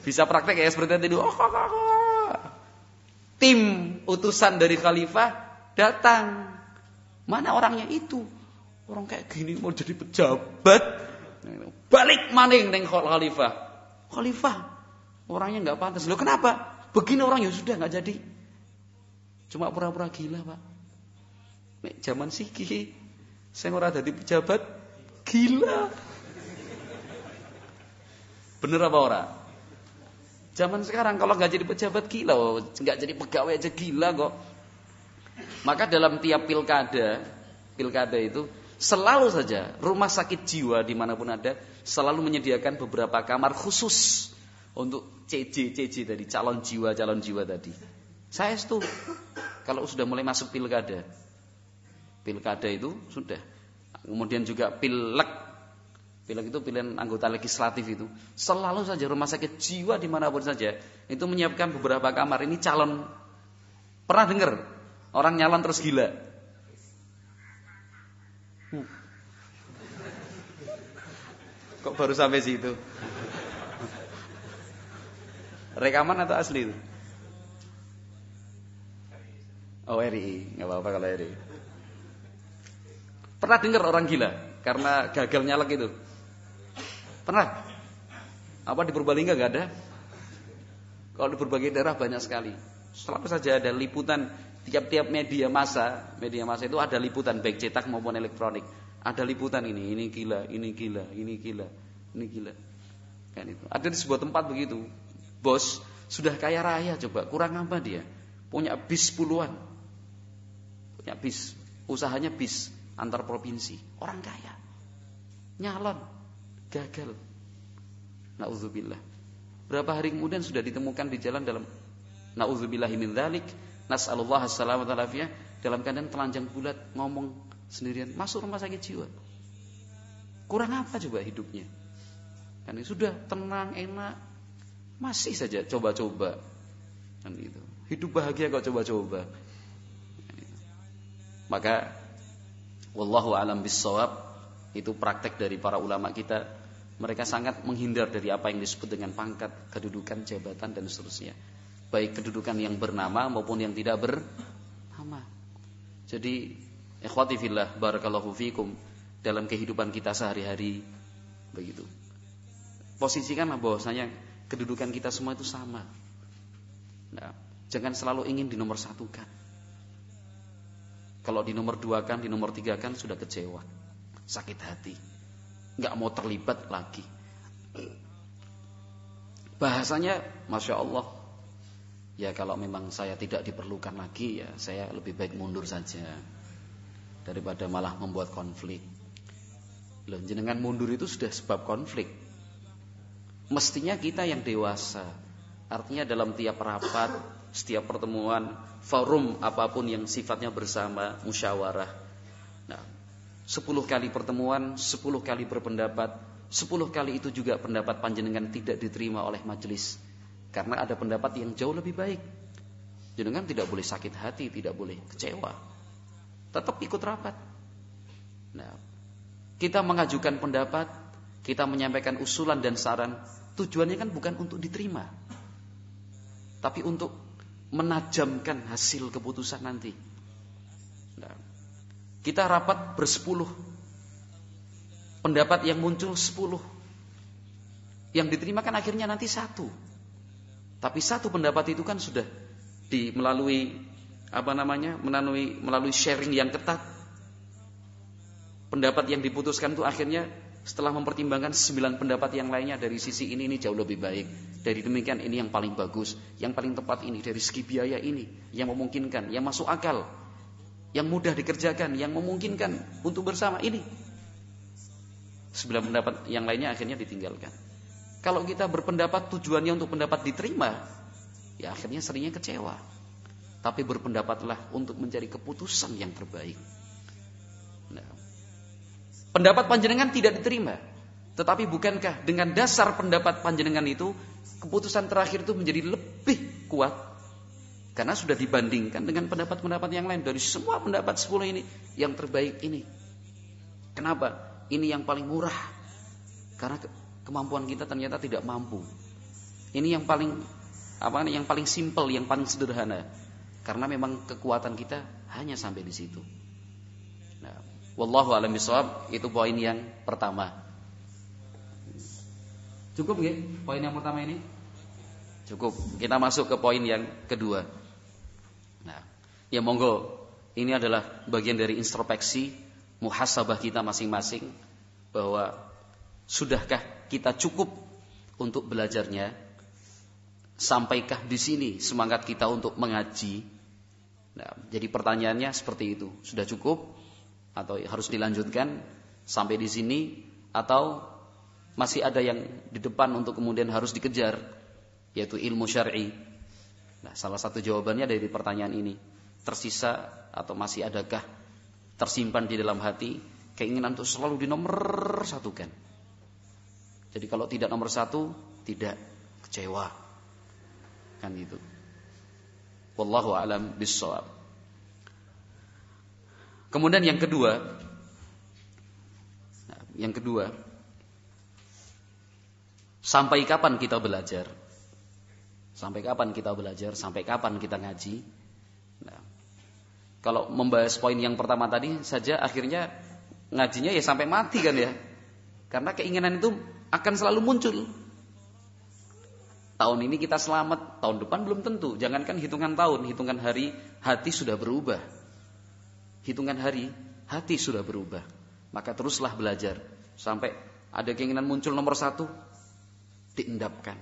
Bisa praktek kayak seperti itu. Tim utusan dari khalifah datang. Mana orangnya itu? Orang kayak gini mau jadi pejabat. Balik maning neng khalifah. Khalifah, orangnya nggak pantas. Loh kenapa? Begini orang ya sudah nggak jadi. Cuma pura-pura gila, Pak. Nek zaman siki saya ora dadi pejabat gila. Bener apa ora? Zaman sekarang kalau nggak jadi pejabat gila, nggak jadi pegawai aja gila kok. Maka dalam tiap pilkada itu selalu saja rumah sakit jiwa dimanapun ada selalu menyediakan beberapa kamar khusus untuk CJ tadi, calon jiwa tadi. Saya itu kalau sudah mulai masuk pilkada itu sudah. Kemudian juga pileg itu pilihan anggota legislatif itu. Selalu saja rumah sakit jiwa dimanapun saja itu menyiapkan beberapa kamar. Ini calon. Pernah dengar orang nyalon terus gila? Kok baru sampai situ? Rekaman atau asli itu? Oh RI, nggak apa-apa kalau RI. Pernah dengar orang gila karena gagal nyalek itu? Pernah? Apa di Purbalingga nggak ada? Kalau di berbagai daerah banyak sekali. Selalu saja ada liputan tiap-tiap media massa itu ada liputan baik cetak maupun elektronik. Ada liputan ini gila. Kan itu. Ada di sebuah tempat begitu. Bos sudah kaya raya coba, kurang apa dia? Punya bis puluhan. Punya bis, usahanya bis antar provinsi. Orang kaya. Nyalon, gagal. Nauzubillah. Berapa hari kemudian sudah ditemukan di jalan dalam nauzubillahi min dzalik, nas'alullah as-salamata wal afiyah, dalam keadaan telanjang bulat, ngomong sendirian, masuk rumah sakit jiwa. Kurang apa coba hidupnya? Kan sudah tenang, enak, masih saja coba-coba. Kan itu. Hidup bahagia kok coba-coba. Maka wallahu alam bissawab, itu praktek dari para ulama kita. Mereka sangat menghindar dari apa yang disebut dengan pangkat, kedudukan, jabatan dan seterusnya. Baik kedudukan yang bernama maupun yang tidak bernama. Jadi ikhwati fillah barakallahu fikum, dalam kehidupan kita sehari-hari begitu. Posisikanlah bahwasanya kedudukan kita semua itu sama. Nah, jangan selalu ingin dinomor satukan. Kalau dinomor duakan, dinomor tigakan sudah kecewa, sakit hati, nggak mau terlibat lagi. Bahasanya, masya Allah, ya kalau memang saya tidak diperlukan lagi, ya saya lebih baik mundur saja daripada malah membuat konflik. Loh, jenengan mundur itu sudah sebab konflik. Mestinya kita yang dewasa. Artinya dalam tiap rapat, setiap pertemuan, forum apapun yang sifatnya bersama, musyawarah. Nah, 10 kali pertemuan, 10 kali berpendapat, 10 kali itu juga pendapat panjenengan tidak diterima oleh majelis. Karena ada pendapat yang jauh lebih baik. Jenengan tidak boleh sakit hati, tidak boleh kecewa. Tetap ikut rapat. Nah, kita mengajukan pendapat, kita menyampaikan usulan dan saran, tujuannya kan bukan untuk diterima, tapi untuk menajamkan hasil keputusan nanti. Nah, kita rapat bersepuluh, pendapat yang muncul 10, yang diterima kan akhirnya nanti 1. Tapi 1 pendapat itu kan sudah melalui sharing yang ketat. Pendapat yang diputuskan itu akhirnya setelah mempertimbangkan 9 pendapat yang lainnya, dari sisi ini jauh lebih baik, dari demikian ini yang paling bagus, yang paling tepat ini, dari segi biaya ini yang memungkinkan, yang masuk akal, yang mudah dikerjakan, yang memungkinkan untuk bersama ini. 9 pendapat yang lainnya akhirnya ditinggalkan. Kalau kita berpendapat tujuannya untuk pendapat diterima, ya akhirnya seringnya kecewa. Tapi berpendapatlah untuk mencari keputusan yang terbaik. Nah, pendapat panjenengan tidak diterima, tetapi bukankah dengan dasar pendapat panjenengan itu keputusan terakhir itu menjadi lebih kuat? Karena sudah dibandingkan dengan pendapat-pendapat yang lain. Dari semua pendapat 10 ini, yang terbaik ini. Kenapa? Ini yang paling murah. Karena kemampuan kita ternyata tidak mampu. Ini yang paling simpel, yang paling sederhana. Karena memang kekuatan kita hanya sampai di situ. Nah, wallahu a'lam bishawab, itu poin yang pertama. Cukup nggih poin yang pertama ini? Cukup. Kita masuk ke poin yang kedua. Nah, ya monggo, ini adalah bagian dari introspeksi, muhasabah kita masing-masing, bahwa sudahkah kita cukup untuk belajarnya? Sampaikah di sini semangat kita untuk mengaji? Nah, jadi pertanyaannya seperti itu. Sudah cukup atau harus dilanjutkan sampai di sini, atau masih ada yang di depan untuk kemudian harus dikejar, yaitu ilmu syar'i? Nah, salah satu jawabannya dari pertanyaan ini, tersisa atau masih adakah tersimpan di dalam hati keinginan untuk selalu dinomor satukan? Jadi kalau tidak nomor 1, tidak kecewa, kan itu. Wallahu a'lam bishawab. Kemudian yang kedua, sampai kapan kita belajar? Sampai kapan kita belajar? Sampai kapan kita ngaji? Nah, kalau membahas poin yang pertama tadi saja, akhirnya ngajinya ya sampai mati kan ya? Karena keinginan itu akan selalu muncul. Tahun ini kita selamat, tahun depan belum tentu. Jangankan hitungan tahun, hitungan hari, hati sudah berubah. Hitungan hari, hati sudah berubah. Maka teruslah belajar sampai ada keinginan muncul nomor 1, diendapkan.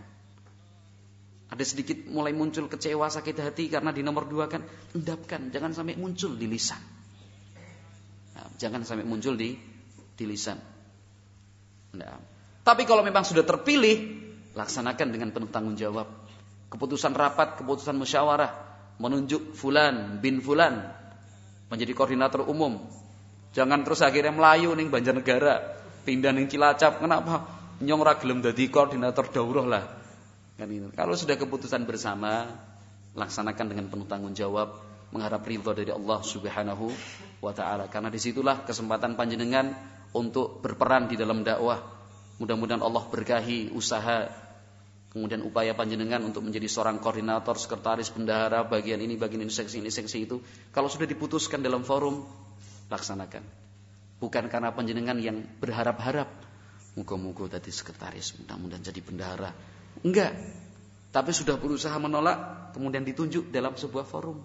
Ada sedikit mulai muncul kecewa, sakit hati karena di nomor 2 kan, endapkan. Jangan sampai muncul di lisan. Nah, jangan sampai muncul di lisan. Nah, tapi kalau memang sudah terpilih, laksanakan dengan penuh tanggung jawab. Keputusan rapat, keputusan musyawarah, menunjuk fulan bin fulan menjadi koordinator umum. Jangan terus akhirnya melayu ning Banjarnegara, pindah ning Cilacap. Kenapa? Nyong ra gelem dadi koordinator daurah lah. Kan itu. Kalau sudah keputusan bersama, laksanakan dengan penuh tanggung jawab, mengharap ridha dari Allah Subhanahu wa taala. Karena disitulah kesempatan panjenengan untuk berperan di dalam dakwah. Mudah-mudahan Allah berkahi usaha, kemudian upaya panjenengan untuk menjadi seorang koordinator, sekretaris, bendahara, bagian ini, seksi itu. Kalau sudah diputuskan dalam forum, laksanakan. Bukan karena panjenengan yang berharap-harap, muga-muga tadi sekretaris, mudah-mudahan jadi bendahara. Enggak. Tapi sudah berusaha menolak, kemudian ditunjuk dalam sebuah forum.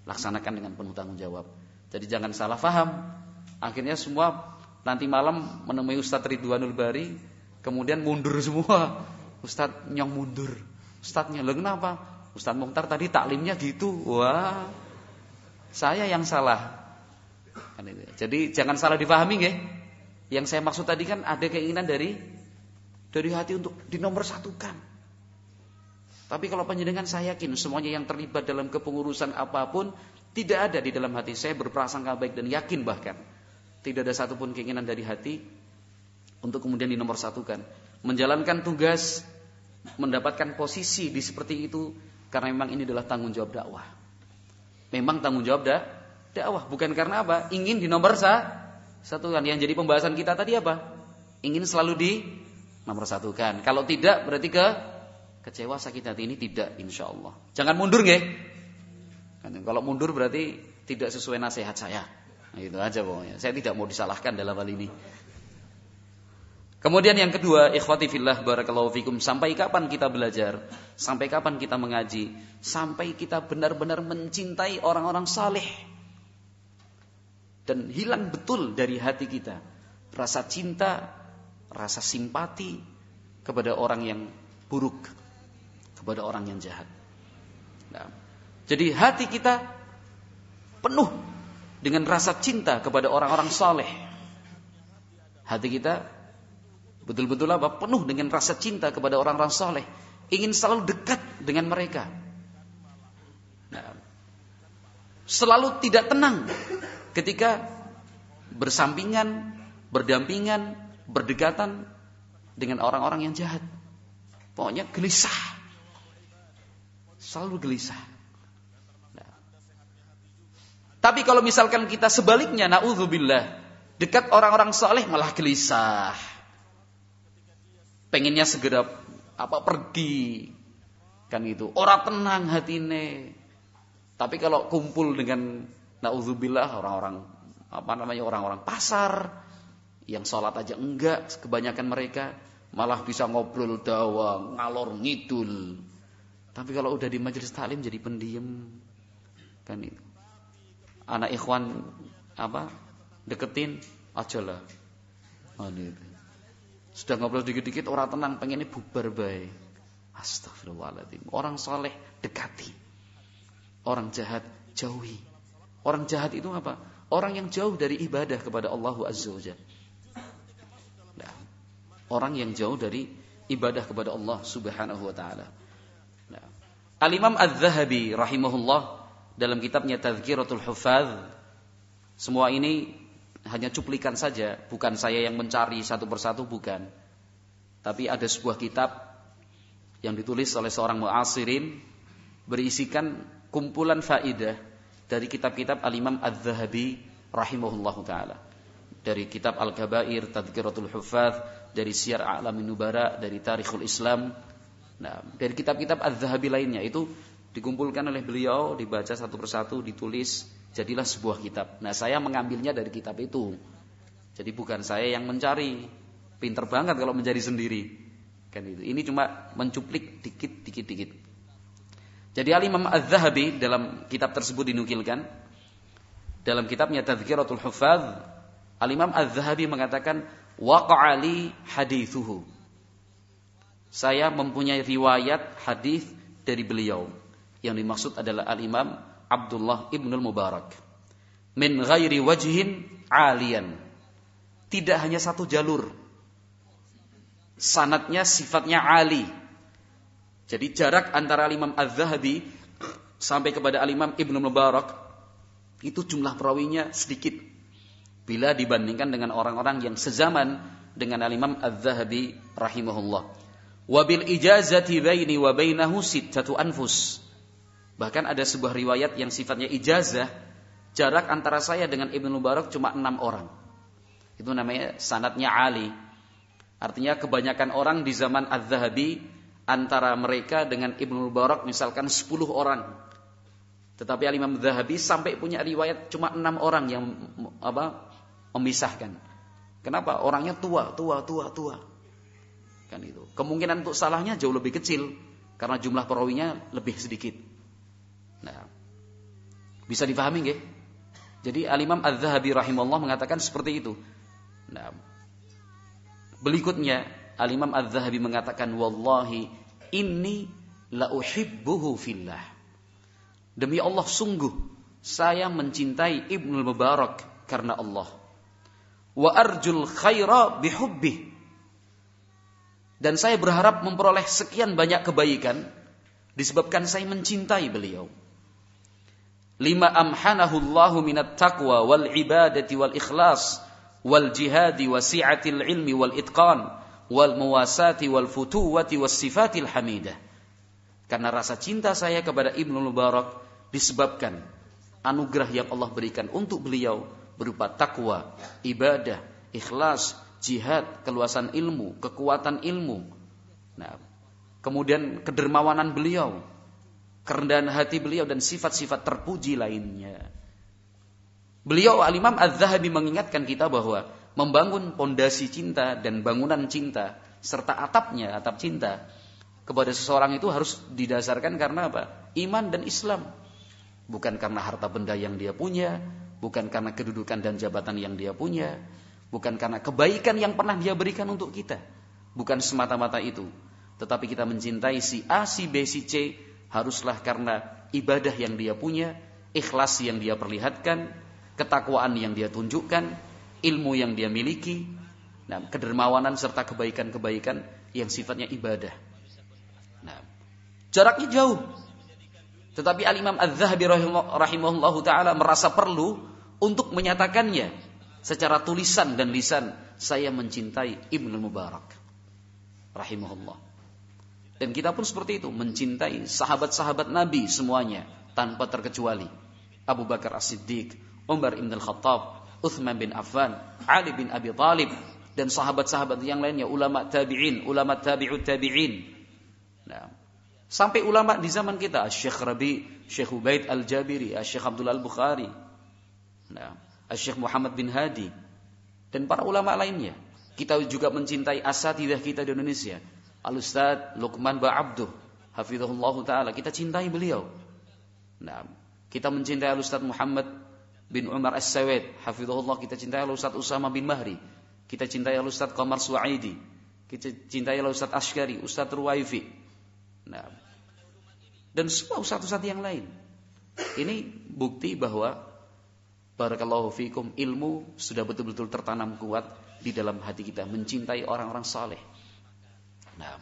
Laksanakan dengan penuh tanggung jawab. Jadi jangan salah faham. Akhirnya semua nanti malam menemui Ustadz Ridwanul Bari, kemudian mundur semua. Ustadz Nyong mundur. Ustadznya, lo kenapa? Ustadz Mukhtar tadi taklimnya gitu. Wah, saya yang salah. Jadi jangan salah dipahami nggih. Yang saya maksud tadi kan ada keinginan dari hati untuk dinomorsatukan. Tapi kalau panjenengan, saya yakin semuanya yang terlibat dalam kepengurusan apapun, tidak ada di dalam hati saya berprasangka baik, dan yakin bahkan tidak ada satupun keinginan dari hati untuk kemudian dinomorsatukan. Menjalankan tugas, mendapatkan posisi di seperti itu, karena memang ini adalah tanggung jawab dakwah. Memang tanggung jawab dakwah, bukan karena apa? Ingin dinomorsatukan. Yang jadi pembahasan kita tadi apa? Ingin selalu dinomorsatukan. Kalau tidak, berarti kecewa, sakit hati. Ini tidak, insya Allah. Jangan mundur nggih. Kalau mundur berarti tidak sesuai nasihat saya. Nah, itu aja pokoknya. Saya tidak mau disalahkan dalam hal ini. Kemudian yang kedua, ikhwati fillah barakallahu fikum, sampai kapan kita belajar? Sampai kapan kita mengaji? Sampai kita benar-benar mencintai orang-orang saleh. Dan hilang betul dari hati kita rasa cinta, rasa simpati kepada orang yang buruk, kepada orang yang jahat. Nah, jadi hati kita penuh dengan rasa cinta kepada orang-orang saleh. Hati kita betul-betul apa? Penuh dengan rasa cinta kepada orang-orang saleh. Ingin selalu dekat dengan mereka. Nah, selalu tidak tenang ketika bersampingan, berdampingan, berdekatan dengan orang-orang yang jahat. Pokoknya gelisah. Selalu gelisah. Nah. Tapi kalau misalkan kita sebaliknya, na'udzubillah, dekat orang-orang saleh malah gelisah. Pengennya segera pergi. Kan itu. Ora tenang hatine. Tapi kalau kumpul dengan na'udzubillah orang-orang orang-orang pasar yang sholat aja enggak, kebanyakan mereka malah bisa ngobrol dawa, ngalor ngidul. Tapi kalau udah di majelis taklim jadi pendiam. Kan itu. Anak ikhwan deketin aja lah. Itu. Sudah ngobrol dikit-dikit orang tenang, pengennya bubar bae. Astagfirullahaladzim. Orang saleh dekati. Orang jahat jauhi. Orang jahat itu apa? Orang yang jauh dari ibadah kepada Allah Azza wa Jalla. Nah, orang yang jauh dari ibadah kepada Allah Subhanahu wa taala. Nah, Al-Imam Az-Zahabi rahimahullah dalam kitabnya Tadhkiratul Huffaz, semua ini hanya cuplikan saja, bukan saya yang mencari satu persatu, bukan. Tapi ada sebuah kitab yang ditulis oleh seorang mu'asirin, berisikan kumpulan faidah dari kitab-kitab Al-Imam Az-Zahabi rahimahullahu taala. Dari kitab Al-Kabair, Tadhkiratul Huffaz, dari Syiar A'lamin Nubara, dari Tarikhul Islam. Nah, dari kitab-kitab Az-Zahabi lainnya itu dikumpulkan oleh beliau, dibaca satu persatu, ditulis, jadilah sebuah kitab. Nah, saya mengambilnya dari kitab itu. Jadi bukan saya yang mencari. Pinter banget kalau mencari sendiri. Kan itu. Ini cuma mencuplik dikit. Jadi Al-Imam Az-Zahabi dalam kitab tersebut dinukilkan, dalam kitabnya Tadhkiratul Huffaz, Al-Imam Az-Zahabi mengatakan, waqa'ali hadithuhu. Saya mempunyai riwayat hadis dari beliau. Yang dimaksud adalah Al-Imam Abdullah Ibnul Mubarak. Min ghairi wajhin aliyan. Tidak hanya satu jalur. Sanadnya sifatnya ali. Jadi jarak antara Al-Imam Az-Zahabi sampai kepada Al-Imam Ibnul Mubarak itu jumlah perawinya sedikit bila dibandingkan dengan orang-orang yang sezaman dengan Al-Imam Az-Zahabi rahimahullah. Wabil ijazati baini wa bainahu sittatu anfus. Bahkan ada sebuah riwayat yang sifatnya ijazah, jarak antara saya dengan Ibnu Mubarak cuma 6 orang. Itu namanya sanadnya ali. Artinya kebanyakan orang di zaman Az-Zahabi, antara mereka dengan Ibnu Mubarak misalkan 10 orang. Tetapi Al-Imam Az-Zahabi sampai punya riwayat cuma 6 orang yang memisahkan. Kenapa? Orangnya tua. Kan itu. Kemungkinan untuk salahnya jauh lebih kecil karena jumlah perawinya lebih sedikit. Nah, bisa dipahami nggih? Jadi Al-Imam Az-Zahabi rahimahullah mengatakan seperti itu. Nah, berikutnya Al-Imam Az-Zahabi mengatakan, wallahi inni la uhibbuhu fillah. Demi Allah sungguh saya mencintai Ibnu Mubarak karena Allah. Wa arjul khaira bihubbih. Dan saya berharap memperoleh sekian banyak kebaikan disebabkan saya mencintai beliau. Lima amhanahu Allahu minat taqwa wal ibadati wal ikhlas wal jihadi wa si'atil ilmi wal itqan wal muwasati wal futuwati was sifatil hamidah. Karena rasa cinta saya kepada Ibnu Mubarak disebabkan anugerah yang Allah berikan untuk beliau berupa takwa, ibadah, ikhlas, jihad, keluasan ilmu, kekuatan ilmu. Nah, kemudian kedermawanan beliau, kerendahan hati beliau dan sifat-sifat terpuji lainnya. Beliau Al-Imam Az-Zahabi mengingatkan kita bahwa membangun pondasi cinta dan bangunan cinta serta atap cinta kepada seseorang itu harus didasarkan karena apa? Iman dan Islam. Bukan karena harta benda yang dia punya, bukan karena kedudukan dan jabatan yang dia punya, bukan karena kebaikan yang pernah dia berikan untuk kita. Bukan semata-mata itu. Tetapi kita mencintai si A, si B, si C haruslah karena ibadah yang dia punya, ikhlas yang dia perlihatkan, ketakwaan yang dia tunjukkan, ilmu yang dia miliki, nah, kedermawanan serta kebaikan-kebaikan yang sifatnya ibadah. Nah, jaraknya jauh. Tetapi Al-Imam Az-Zahabi rahimahullahu ta'ala merasa perlu untuk menyatakannya secara tulisan dan lisan. Saya mencintai Ibnu Mubarak rahimahullah. Dan kita pun seperti itu, mencintai sahabat-sahabat Nabi semuanya tanpa terkecuali. Abu Bakar As-Siddiq, Umar Ibn Al-Khattab, Uthman bin Affan, Ali bin Abi Talib, dan sahabat-sahabat yang lainnya, ulama tabi'in, ulama tabi'ut tabi'in. Nah, sampai ulama di zaman kita, Syekh Rabi, Syekh Ubaid Al-Jabiri, Syekh Abdullah Al-Bukhari, nah, Syekh Muhammad bin Hadi, dan para ulama lainnya. Kita juga mencintai asatidzah kita di Indonesia, Al-Ustaz Luqman Ba'abduh, hafizahullah ta'ala, kita cintai beliau. Nah, kita mencintai Al-Ustaz Muhammad bin Umar As-Sawaid, hafizahullah, kita cintai Al-Ustaz Usama bin Mahri, kita cintai Al-Ustaz Qamar Su'aidi, kita cintai Al-Ustaz Ashkari, Ustaz Ruwaifi, nah, dan semua ustaz-ustaz yang lain. Ini bukti bahwa barakallahu fikum, ilmu sudah betul-betul tertanam kuat di dalam hati kita, mencintai orang-orang saleh. Nah,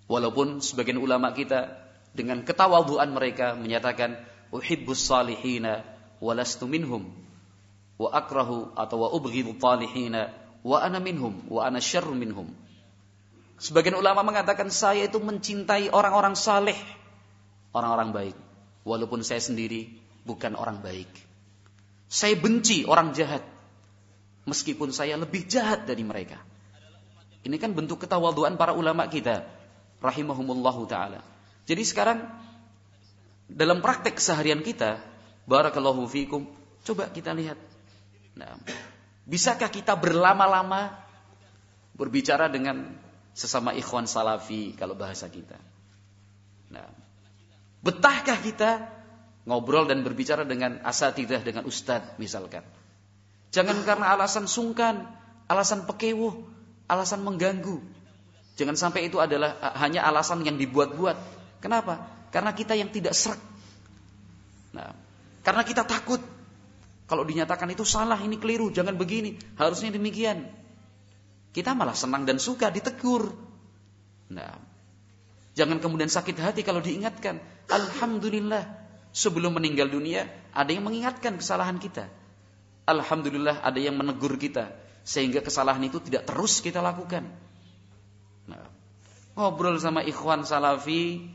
walaupun sebagian ulama kita dengan ketawadhuan mereka menyatakan uhibbus salihina walastu minhum wa akrahu atau wa ubghidu talihina wa ana minhum wa ana syarrun minhum. Sebagian ulama mengatakan saya itu mencintai orang-orang saleh, orang-orang baik, walaupun saya sendiri bukan orang baik. Saya benci orang jahat, meskipun saya lebih jahat dari mereka. Ini kan bentuk ketawadhuan para ulama kita, rahimahumullahu ta'ala. Jadi sekarang, dalam praktek keseharian kita, barakallahu fikum, coba kita lihat. Nah, bisakah kita berlama-lama berbicara dengan sesama ikhwan salafi kalau bahasa kita? Nah, betahkah kita ngobrol dan berbicara dengan asatidzah, dengan ustadz misalkan? Jangan karena alasan sungkan, alasan pekewuh, alasan mengganggu. Jangan sampai itu adalah hanya alasan yang dibuat-buat. Kenapa? Karena kita yang tidak sreg. Nah, karena kita takut kalau dinyatakan itu salah, ini keliru, jangan begini, harusnya demikian. Kita malah senang dan suka ditegur. Nah, jangan kemudian sakit hati kalau diingatkan. Alhamdulillah, sebelum meninggal dunia ada yang mengingatkan kesalahan kita. Alhamdulillah, ada yang menegur kita sehingga kesalahan itu tidak terus kita lakukan. Nah, ngobrol sama ikhwan salafi,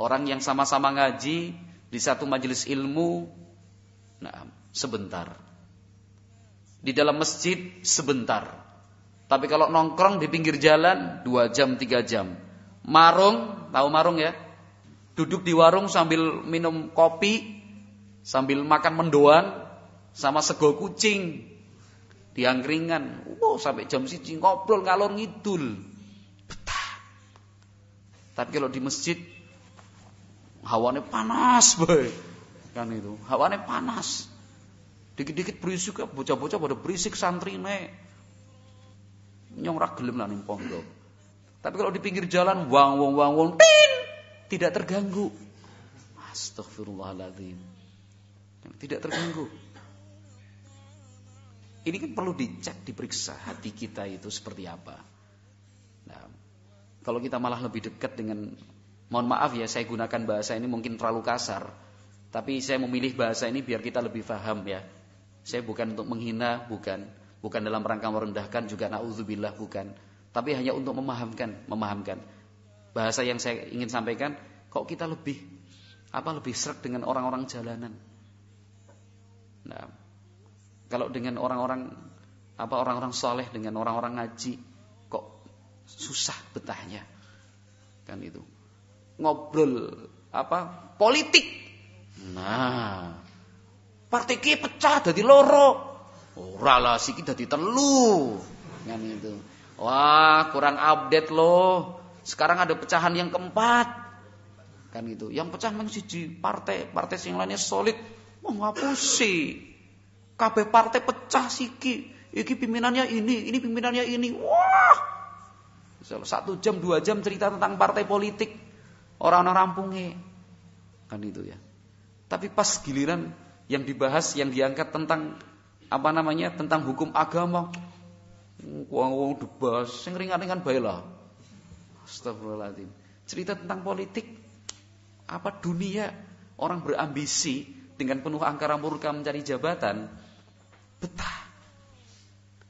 orang yang sama-sama ngaji di satu majelis ilmu, nah, sebentar. Di dalam masjid sebentar. Tapi kalau nongkrong di pinggir jalan 2 jam, 3 jam. Marung, tahu marung ya? Duduk di warung sambil minum kopi, sambil makan mendoan, sama sego kucing. Di angkringan. Sampai jam 1 ngobrol ngalor ngidul. Betah. Tapi kalau di masjid, hawanya panas, boy. Kan itu, hawanya panas. Dikit-dikit berisik, bocah-bocah pada berisik santrine. Nyong ra gelem lah ning pondok. Tapi kalau di pinggir jalan wang, tidak terganggu. Astagfirullahaladzim. Tidak terganggu. Ini kan perlu dicek, diperiksa hati kita itu seperti apa. Nah, kalau kita malah lebih dekat dengan, mohon maaf ya, saya gunakan bahasa ini mungkin terlalu kasar. Tapi saya memilih bahasa ini biar kita lebih paham ya. Saya bukan untuk menghina, bukan dalam rangka merendahkan, juga na'udzubillah, bukan. Tapi hanya untuk memahamkan. Bahasa yang saya ingin sampaikan, kok kita lebih sreg dengan orang-orang jalanan. Nah, kalau dengan orang-orang soleh, dengan orang-orang ngaji, kok susah betahnya. Kan itu. Ngobrol politik. Nah, partai ki pecah dadi loro. Ora lah siki dadi 3. Kan itu. Wah, kurang update loh. Sekarang ada pecahan yang keempat. Kan gitu. Yang pecah mung siji partai sing lainnya solid. Mau ngapusi. Kabeh partai pecah siki. Iki pimpinannya ini pimpinannya ini. Wah. 1 jam 2 jam cerita tentang partai politik. Orang-orang rampungnya. Kan itu ya. Tapi pas giliran yang dibahas, yang diangkat tentang tentang hukum agama, wong dibahas sing ringan-ringan bae lah. Astagfirullahaladzim. Cerita tentang politik, dunia orang berambisi dengan penuh angkara murka mencari jabatan, betah.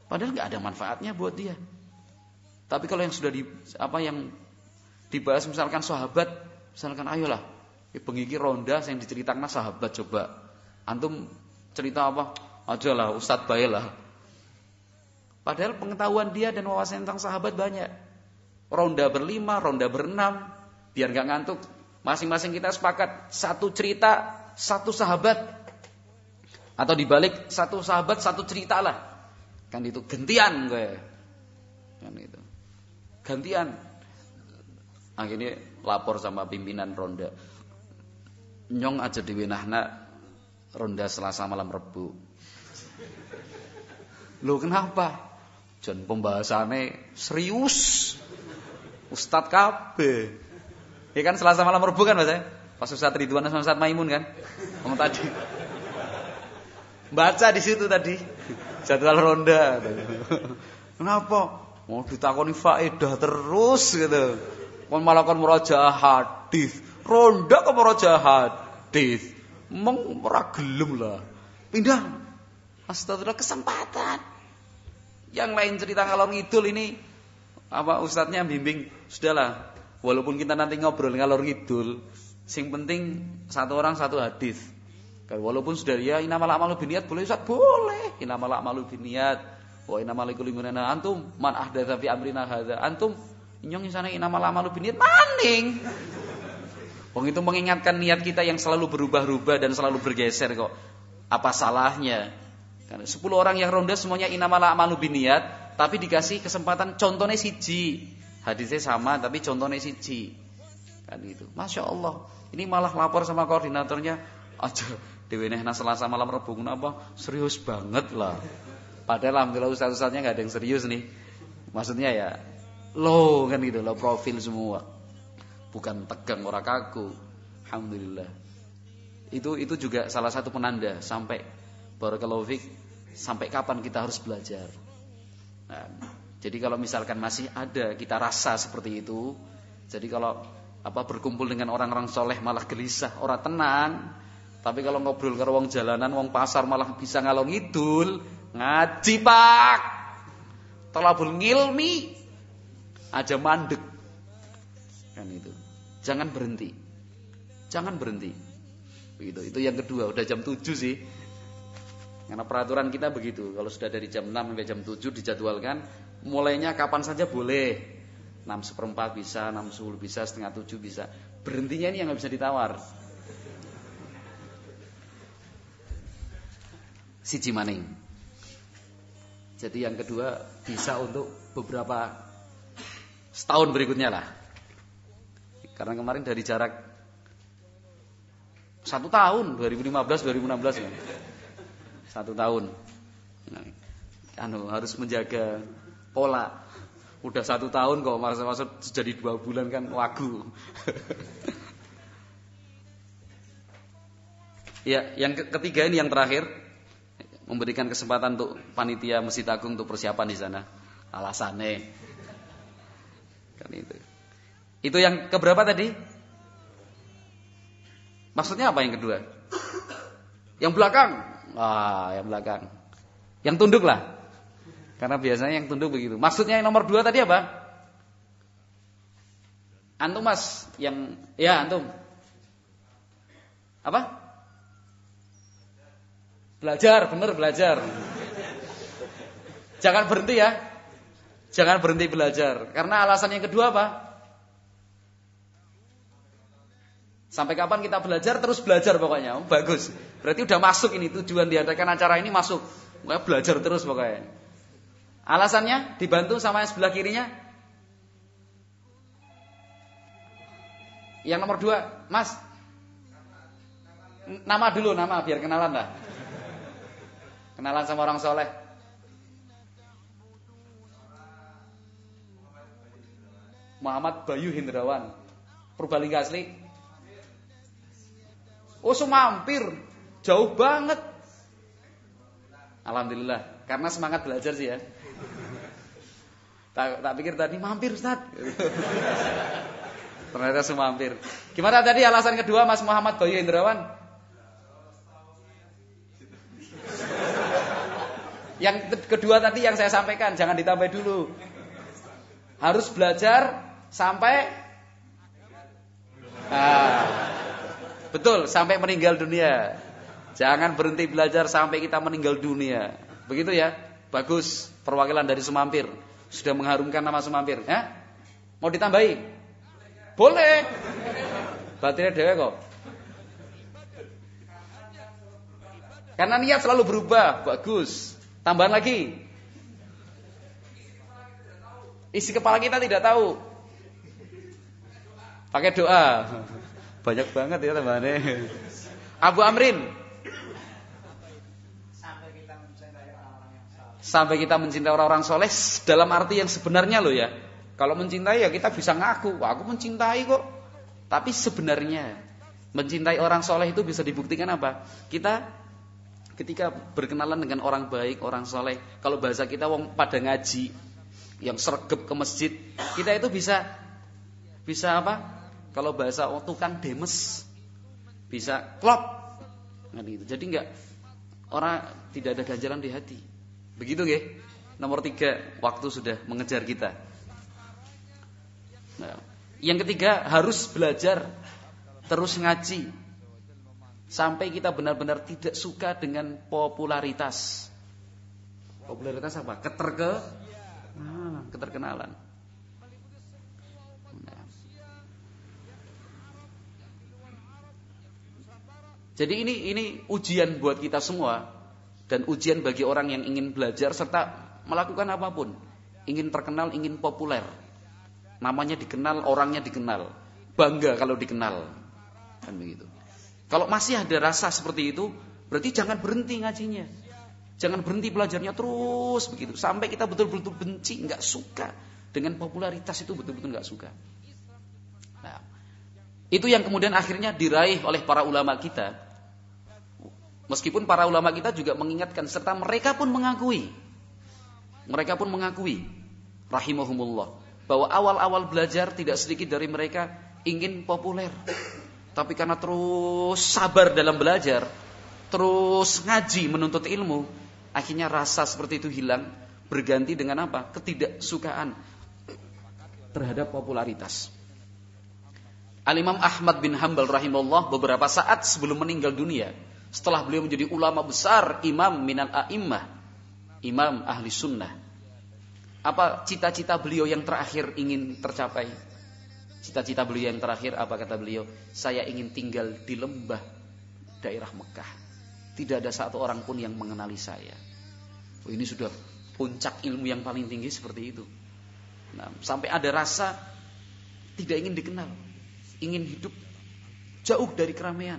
Padahal nggak ada manfaatnya buat dia. Tapi kalau yang sudah yang dibahas misalkan sahabat, misalkan ayolah, bengi ronda yang diceritakan sahabat, coba antum cerita aja lah, Ustadz bae lah. Padahal pengetahuan dia dan wawasan tentang sahabat banyak. Ronda 5, ronda 6, biar gak ngantuk. Masing-masing kita sepakat 1 cerita 1 sahabat, atau dibalik 1 sahabat 1 cerita lah. Kan itu gantian gue. Kan itu. Gantian. Akhirnya lapor sama pimpinan ronda. Nyong aja diwenahna ronda Selasa malam Rebu. Loh kenapa? Jan pembahasannya serius. Ustadz kabeh. Ya kan Selasa malam Rebu kan Mas ya? Pas Ustadz Ridwan sama Ustadz Maimun kan? Ngomong tadi. Baca di situ tadi jadwal ronda. Kenapa? Mau ditakoni faedah terus gitu. Malah kon murajaah hadis. Ronda kok murajaah hadis. Mong ora gelem lah. Pindah. Astagfirullah, kesempatan. Yang lain cerita ngalor ngidul ini ustadznya bimbing, sudahlah. Walaupun kita nanti ngobrol ngalor ngidul, sing penting 1 orang 1 hadis. Walaupun sudah ya innamal a'malu binniyat, boleh Ustaz, boleh. Innamal a'malu binniyat wa innamal likulli imrin antum man ahdatsa fi amrina hadza. Antum nyong isane innamal a'malu binniyat maning. Wong itu mengingatkan niat kita yang selalu berubah-ubah dan selalu bergeser kok. Apa salahnya? Karena 10 orang yang ronda semuanya innamal a'malu binniyat, tapi dikasih kesempatan contohnya siji. Hadisnya sama tapi contohnya siji. Kan gitu. Masya Allah. Ini malah lapor sama koordinatornya, aja diwenehna Selasa malam Rebu, kenapa? Serius banget lah. Padahal alhamdulillah ustaz-ustaznya enggak ada yang serius nih. Maksudnya ya low kan gitu, low profil semua. Bukan tegang ora kaku. Alhamdulillah. Itu juga salah satu penanda sampai barakallahu fik, sampai kapan kita harus belajar. Nah, jadi kalau misalkan masih ada kita rasa seperti itu, jadi kalau berkumpul dengan orang-orang soleh malah gelisah, ora tenang. Tapi kalau ngobrol karo wong jalanan, wong pasar malah bisa ngalor ngidul, ngaji Pak. Thalabul ngilmi aja mandek. Kan itu. Jangan berhenti. Jangan berhenti. Begitu. Itu yang kedua, udah jam 7 sih. Karena peraturan kita begitu, kalau sudah dari jam 6 sampai jam 7 dijadwalkan, mulainya kapan saja boleh. 6:15 bisa, 6:10 bisa, 6:30 bisa. Berhentinya ini yang nggak bisa ditawar. Siji maning. Jadi yang kedua bisa untuk beberapa setahun berikutnya lah. Karena kemarin dari jarak 1 tahun, 2015-2016 ya. 1 tahun. Harus menjaga pola. Udah 1 tahun kok maksud jadi 2 bulan kan wagu. Ya, yang ketiga ini yang terakhir, memberikan kesempatan untuk panitia Masjid Agung untuk persiapan di sana. Alasannya kan itu. Itu yang keberapa tadi? Maksudnya apa yang kedua? Yang belakang. Yang belakang. Yang tunduk lah. Karena biasanya yang tunduk begitu. Maksudnya yang nomor 2 tadi apa? Antum Mas, antum. Apa? Belajar, benar belajar. Jangan berhenti ya. Jangan berhenti belajar. Karena alasan yang kedua apa? Sampai kapan kita belajar, terus belajar pokoknya. Bagus. Berarti udah masuk ini, tujuan diadakan acara ini masuk. Pokoknya belajar terus pokoknya. Alasannya dibantu sama yang sebelah kirinya. Yang nomor 2, Mas. Nama dulu, nama biar kenalan lah. Kenalan sama orang soleh. Muhammad Bayu Hindrawan. Purbalingga asli. Oh, semampir. Jauh banget. Alhamdulillah. Karena semangat belajar sih ya. Tak pikir tadi mampir Ustaz. Ternyata semampir. Gimana tadi alasan kedua Mas Muhammad Bayu Hindrawan? Yang kedua tadi yang saya sampaikan, jangan ditambah dulu. Harus belajar sampai betul, sampai meninggal dunia. Jangan berhenti belajar sampai kita meninggal dunia. Begitu ya? Bagus, perwakilan dari Sumampir. Sudah mengharumkan nama Sumampir. Ya? Mau ditambahi? Boleh. Batinnya dewe kok. Karena niat selalu berubah. Bagus. Tambahan lagi. Isi kepala kita tidak tahu. Pakai doa. Banyak banget ya tambahannya. Abu Amrin. Sampai kita mencintai orang-orang soleh dalam arti yang sebenarnya loh ya. Kalau mencintai ya kita bisa ngaku, wah aku mencintai kok. Tapi sebenarnya mencintai orang soleh itu bisa dibuktikan apa? Kita ketika berkenalan dengan orang baik, orang soleh, kalau bahasa kita wong pada ngaji, yang sergep ke masjid, kita itu bisa apa? Kalau bahasa tukang demes, bisa klop. Nah, gitu. Jadi enggak, orang tidak ada ganjalan di hati. Begitu nggih. Nomor 3, waktu sudah mengejar kita. Nah, yang ketiga harus belajar, terus ngaji sampai kita benar-benar tidak suka dengan popularitas. Popularitas apa? Keterkenalan. Nah. Jadi ini ujian buat kita semua dan ujian bagi orang yang ingin belajar serta melakukan apapun, ingin terkenal, ingin populer. Namanya dikenal, orangnya dikenal. Bangga kalau dikenal. Kan begitu. Kalau masih ada rasa seperti itu, berarti jangan berhenti ngajinya. Jangan berhenti belajarnya terus begitu. Sampai kita betul-betul benci, enggak suka dengan popularitas itu, betul-betul enggak suka. Nah, itu yang kemudian akhirnya diraih oleh para ulama kita. Meskipun para ulama kita juga mengingatkan serta mereka pun mengakui rahimahumullah, bahwa awal-awal belajar tidak sedikit dari mereka ingin populer. Tapi karena terus sabar dalam belajar, terus ngaji menuntut ilmu, akhirnya rasa seperti itu hilang, berganti dengan apa? Ketidaksukaan terhadap popularitas. Al-Imam Ahmad bin Hanbal rahimahullah beberapa saat sebelum meninggal dunia, Setelah beliau menjadi ulama besar, imam minal a'immah, imam ahli sunnah. Apa cita-cita beliau yang terakhir ingin tercapai? Cita-cita beliau yang terakhir apa kata beliau? Saya ingin tinggal di lembah daerah Mekah. Tidak ada satu orang pun yang mengenali saya. Oh, ini sudah puncak ilmu yang paling tinggi seperti itu. Nah, sampai ada rasa tidak ingin dikenal, ingin hidup jauh dari keramaian.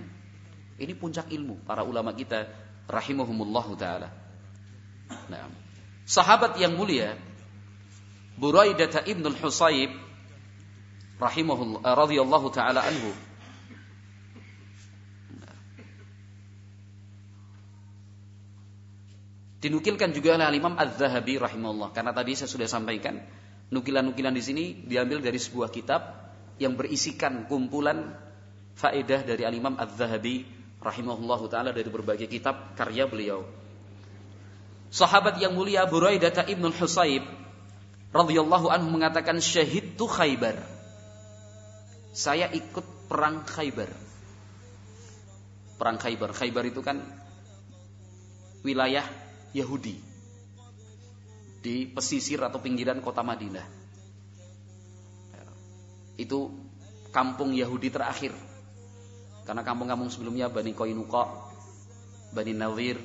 Ini puncak ilmu para ulama kita rahimahumullahu taala. Nah, sahabat yang mulia Buraidah ibnul Husayb rahimahullah radhiyallahu taala anhu, dinukilkan juga oleh Imam Az-Zahabi rahimahullah. Karena tadi saya sudah sampaikan, nukilan-nukilan di sini diambil dari sebuah kitab yang berisikan kumpulan faedah dari Imam Az-Zahabi rahimahullahu taala dari berbagai kitab karya beliau. Sahabat yang mulia Buraidah ibnul Husayb radhiyallahu anhu mengatakan, syahidtu Khaybar. Saya ikut perang Khaybar. Perang Khaybar. Khaybar itu kan wilayah Yahudi di pesisir atau pinggiran kota Madinah. Itu kampung Yahudi terakhir. Karena kampung-kampung sebelumnya Bani Qainuqa, Bani Nadhir,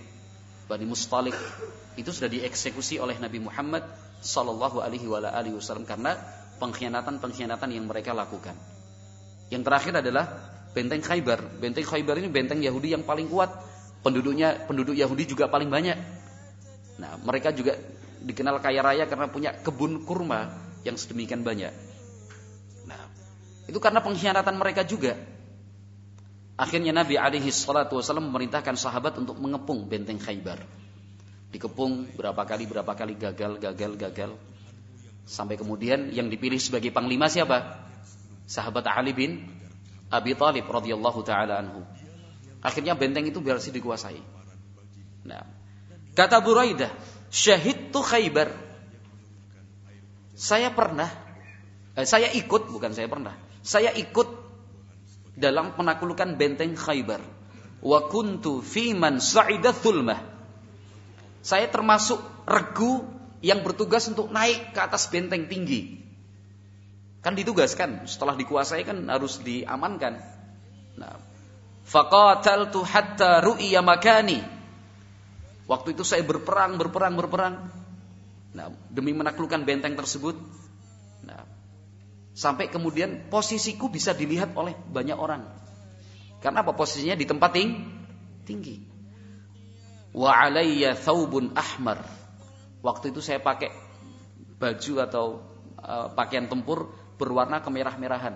Bani Mustalik itu sudah dieksekusi oleh Nabi Muhammad sallallahu alaihi wasallam karena pengkhianatan yang mereka lakukan. Yang terakhir adalah benteng Khaybar. Benteng Khaybar ini benteng Yahudi yang paling kuat. Penduduk Yahudi juga paling banyak. Nah, mereka juga dikenal kaya raya karena punya kebun kurma yang sedemikian banyak. Nah, itu karena pengkhianatan mereka juga. Akhirnya Nabi alaihi salatu wasallam memerintahkan sahabat untuk mengepung benteng Khaybar. Dikepung berapa kali gagal. Sampai kemudian yang dipilih sebagai panglima siapa? Sahabat Ali bin Abi Thalib radhiyallahu taala anhu. Akhirnya benteng itu berhasil dikuasai. Nah, kata Buraidah, syahidtu Khaybar. Saya ikut dalam penaklukan benteng Khaybar. Wa kuntu fi man sa'ida thulmah. Saya termasuk regu yang bertugas untuk naik ke atas benteng tinggi. Kan ditugaskan, setelah dikuasai kan harus diamankan. Nah, faqataltu hatta ru'iya makani. Waktu itu saya berperang. Nah, demi menaklukkan benteng tersebut. Nah, sampai kemudian posisiku bisa dilihat oleh banyak orang. Karena apa? Posisinya di tempat tinggi. Wa alayya thawbun ahmar. Waktu itu saya pakai baju atau pakaian tempur berwarna kemerah-merahan.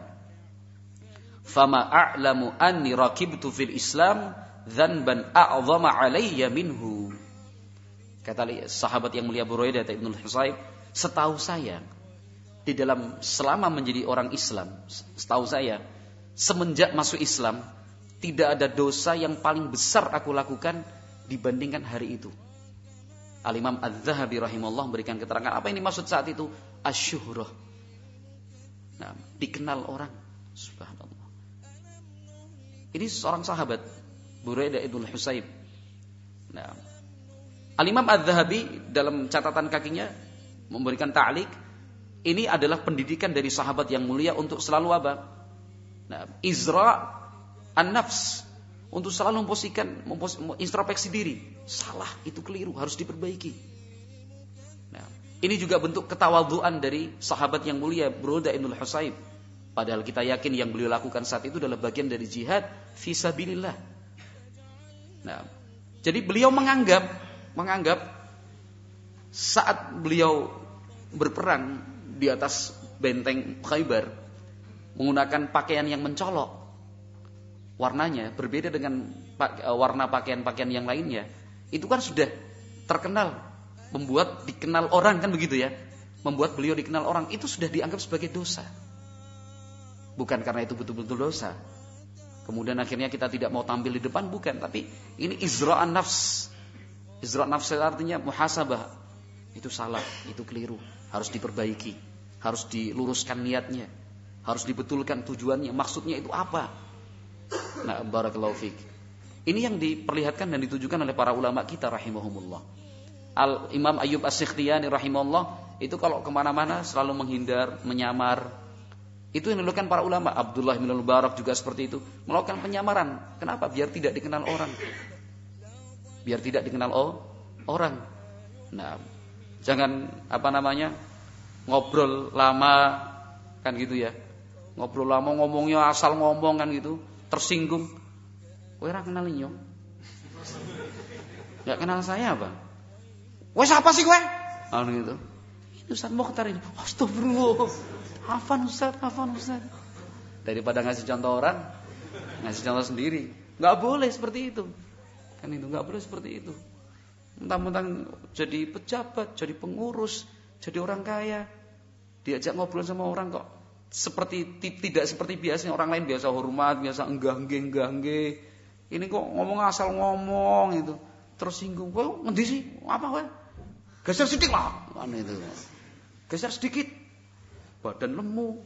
Fama a'lamu anni rakibtu fil Islam dzanban a'zama alayya minhu. Kata sahabat yang mulia Buraidah ibnul Husayb, setahu saya di dalam selama menjadi orang Islam, setahu saya semenjak masuk Islam tidak ada dosa yang paling besar aku lakukan dibandingkan hari itu. Al-Imam Az-Zahabi rahimahullah memberikan keterangan apa ini maksud saat itu? Asyuhrah. Nah, dikenal orang. Subhanallah. Ini seorang sahabat Buraidah ibnul Husayb. Nah, Al-Imam Az-Zahabi dalam catatan kakinya memberikan ta'liq, ini adalah pendidikan dari sahabat yang mulia untuk selalu apa? Nah, izra an-nafs, untuk selalu introspeksi diri. Salah, itu keliru, harus diperbaiki. Nah, ini juga bentuk ketawadhuan dari sahabat yang mulia Buraidah ibnul Husayb. Padahal kita yakin yang beliau lakukan saat itu adalah bagian dari jihad fi sabilillah. Nah, jadi beliau menganggap saat beliau berperang di atas benteng Khaybar menggunakan pakaian yang mencolok, warnanya berbeda dengan warna pakaian-pakaian yang lainnya, itu kan sudah terkenal, membuat dikenal orang, kan begitu ya, membuat beliau dikenal orang, itu sudah dianggap sebagai dosa. Bukan karena itu betul-betul dosa kemudian akhirnya kita tidak mau tampil di depan, bukan, tapi ini izra'an nafs. Izra'an nafs artinya muhasabah, itu salah, itu keliru, harus diperbaiki, harus diluruskan niatnya, harus dibetulkan tujuannya, maksudnya itu apa. Nah, barakallahu fiik. Ini yang diperlihatkan dan ditujukan oleh para ulama kita rahimahumullah. Imam Ayyub As-Sikhtiyani rahimahullah itu kalau kemana-mana selalu menghindar, menyamar. Itu yang dilakukan para ulama. Abdullah bin Mubarak juga seperti itu, melakukan penyamaran. Kenapa? Biar tidak dikenal orang. Biar tidak dikenal orang. Nah, jangan ngobrol lama kan gitu ya. Ngobrol lama ngomongnya asal ngomong kan gitu, tersinggung. Kowe ora kenal yo. Enggak kenal saya apa? Wes apa sih kowe? Gitu. Itu Ustaz Mokhtar ini. Astagfirullah. Hafan Ustaz. Daripada ngasih contoh orang, ngasih contoh sendiri. Enggak boleh seperti itu. Kan itu enggak boleh seperti itu. Mentang-mentang jadi pejabat, jadi pengurus, jadi orang kaya, diajak ngobrol sama orang kok tidak seperti biasanya orang lain, biasa hormat, biasa enggah nggih. Ini kok ngomong asal ngomong itu. Tersinggung. Kowe ngendi sih? Apa kowe? Geser sedikit lah. Itu. Geser sedikit. Badan lemu.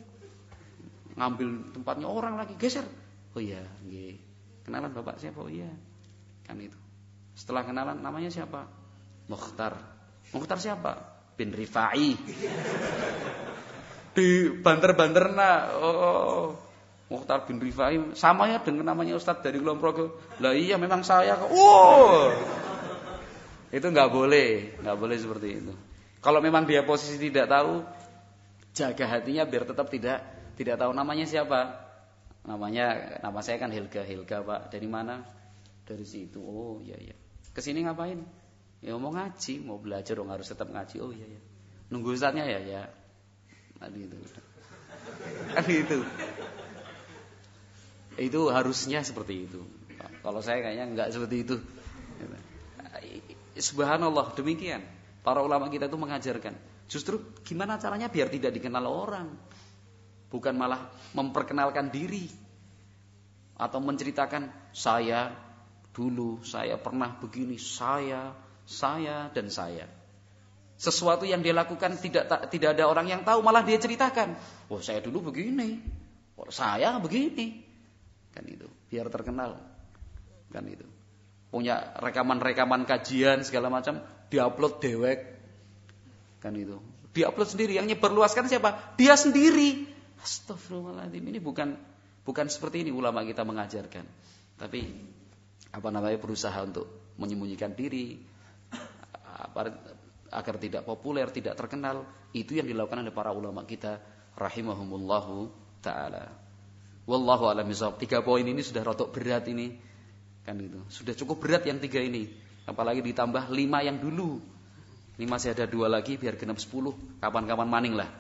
Ngambil tempatnya orang lagi, geser. Oh iya, nggih. Kenalan Bapak siapa? Oh iya. Kan itu. Setelah kenalan namanya siapa? Mokhtar. Mokhtar siapa? Bin Rifai. Di banter-banterna. Oh. Mokhtar bin Rifai sama ya dengan namanya Ustadz dari Kulon Progo. Lah iya memang saya kok. Itu enggak boleh seperti itu. Kalau memang dia posisi tidak tahu, jaga hatinya biar tetap tidak tahu namanya siapa. Nama saya kan Helga Pak. Dari mana? Dari situ. Oh iya. Kesini ngapain? Ya mau ngaji, mau belajar dong, harus tetap ngaji. Oh iya. Nunggu ustadznya ya. Tadi itu. Kan itu. Itu harusnya seperti itu. Kalau saya kayaknya enggak seperti itu. Subhanallah, demikian. Para ulama kita itu mengajarkan. Justru gimana caranya biar tidak dikenal orang. Bukan malah memperkenalkan diri. Atau menceritakan saya dulu, saya pernah begini, saya dan saya. Sesuatu yang dia lakukan tidak ada orang yang tahu, malah dia ceritakan. Oh saya dulu begini, oh saya begini. Kan itu, biar terkenal. Kan itu. Punya rekaman kajian segala macam, diupload dewek. Kan itu. Diupload sendiri, yang nyebarluaskan siapa? Dia sendiri. Astagfirullahaladzim, ini bukan seperti ini ulama kita mengajarkan. Tapi berusaha untuk menyembunyikan diri agar tidak populer, tidak terkenal. Itu yang dilakukan oleh para ulama kita rahimahumullahu taala. Wallahu a'lam bishawab. 3 poin ini sudah rotok berat ini. Kan itu. Sudah cukup berat yang 3 ini. Apalagi ditambah 5 yang dulu. 5 masih ada 2 lagi biar genap 10. Kapan-kapan maning lah.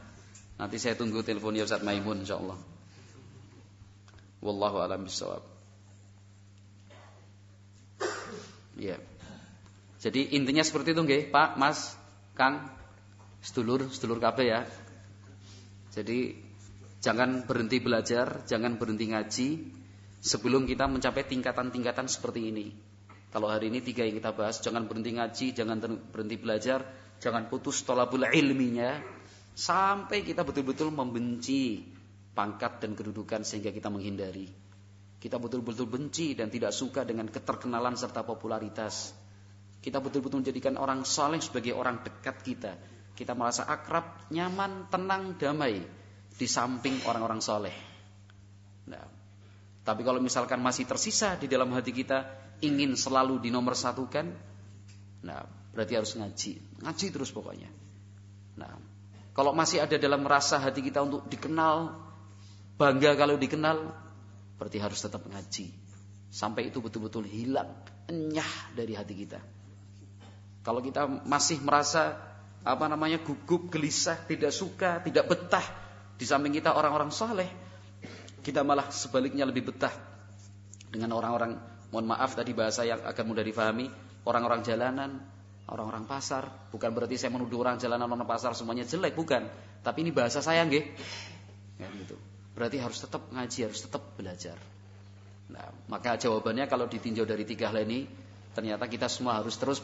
Nanti saya tunggu teleponnya Ustaz Maimun insyaallah. Wallahu a'lam bishawab. Ya. Jadi intinya seperti itu nggih, Pak, Mas, Kang, sedulur kabeh ya. Jadi jangan berhenti belajar, jangan berhenti ngaji sebelum kita mencapai tingkatan-tingkatan seperti ini. Kalau hari ini 3 yang kita bahas, jangan berhenti ngaji, jangan berhenti belajar, jangan putus thalabul ilminya sampai kita betul-betul membenci pangkat dan kedudukan sehingga kita menghindari. Kita betul-betul benci dan tidak suka dengan keterkenalan serta popularitas. Kita betul-betul menjadikan orang saleh sebagai orang dekat kita. Kita merasa akrab, nyaman, tenang, damai di samping orang-orang saleh. Nah, tapi kalau misalkan masih tersisa di dalam hati kita ingin selalu dinomorsatukan, nah berarti harus ngaji terus pokoknya. Nah, kalau masih ada dalam rasa hati kita untuk dikenal, bangga kalau dikenal, berarti harus tetap ngaji sampai itu betul-betul hilang, enyah dari hati kita. Kalau kita masih merasa gugup, gelisah, tidak suka, tidak betah di samping kita orang-orang saleh, kita malah sebaliknya lebih betah dengan orang-orang, mohon maaf tadi bahasa yang akan mudah difahami, orang-orang jalanan, orang-orang pasar. Bukan berarti saya menuduh orang jalanan, orang pasar semuanya jelek, bukan. Tapi ini bahasa saya nggih. Ya gitu. Berarti harus tetap ngaji, harus tetap belajar. Nah, maka jawabannya kalau ditinjau dari 3 hal ini, ternyata kita semua harus terus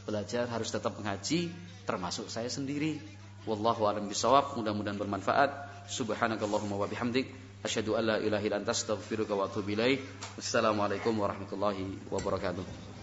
belajar, harus tetap ngaji, termasuk saya sendiri. Wallahu a'lam bishawab. Mudah-mudahan bermanfaat. Subhanakallahumma wa bihamdik Asyhadu an la ilaha illa anta astaghfiruka wa atubu ilaik. Wassalamualaikum warahmatullahi wabarakatuh.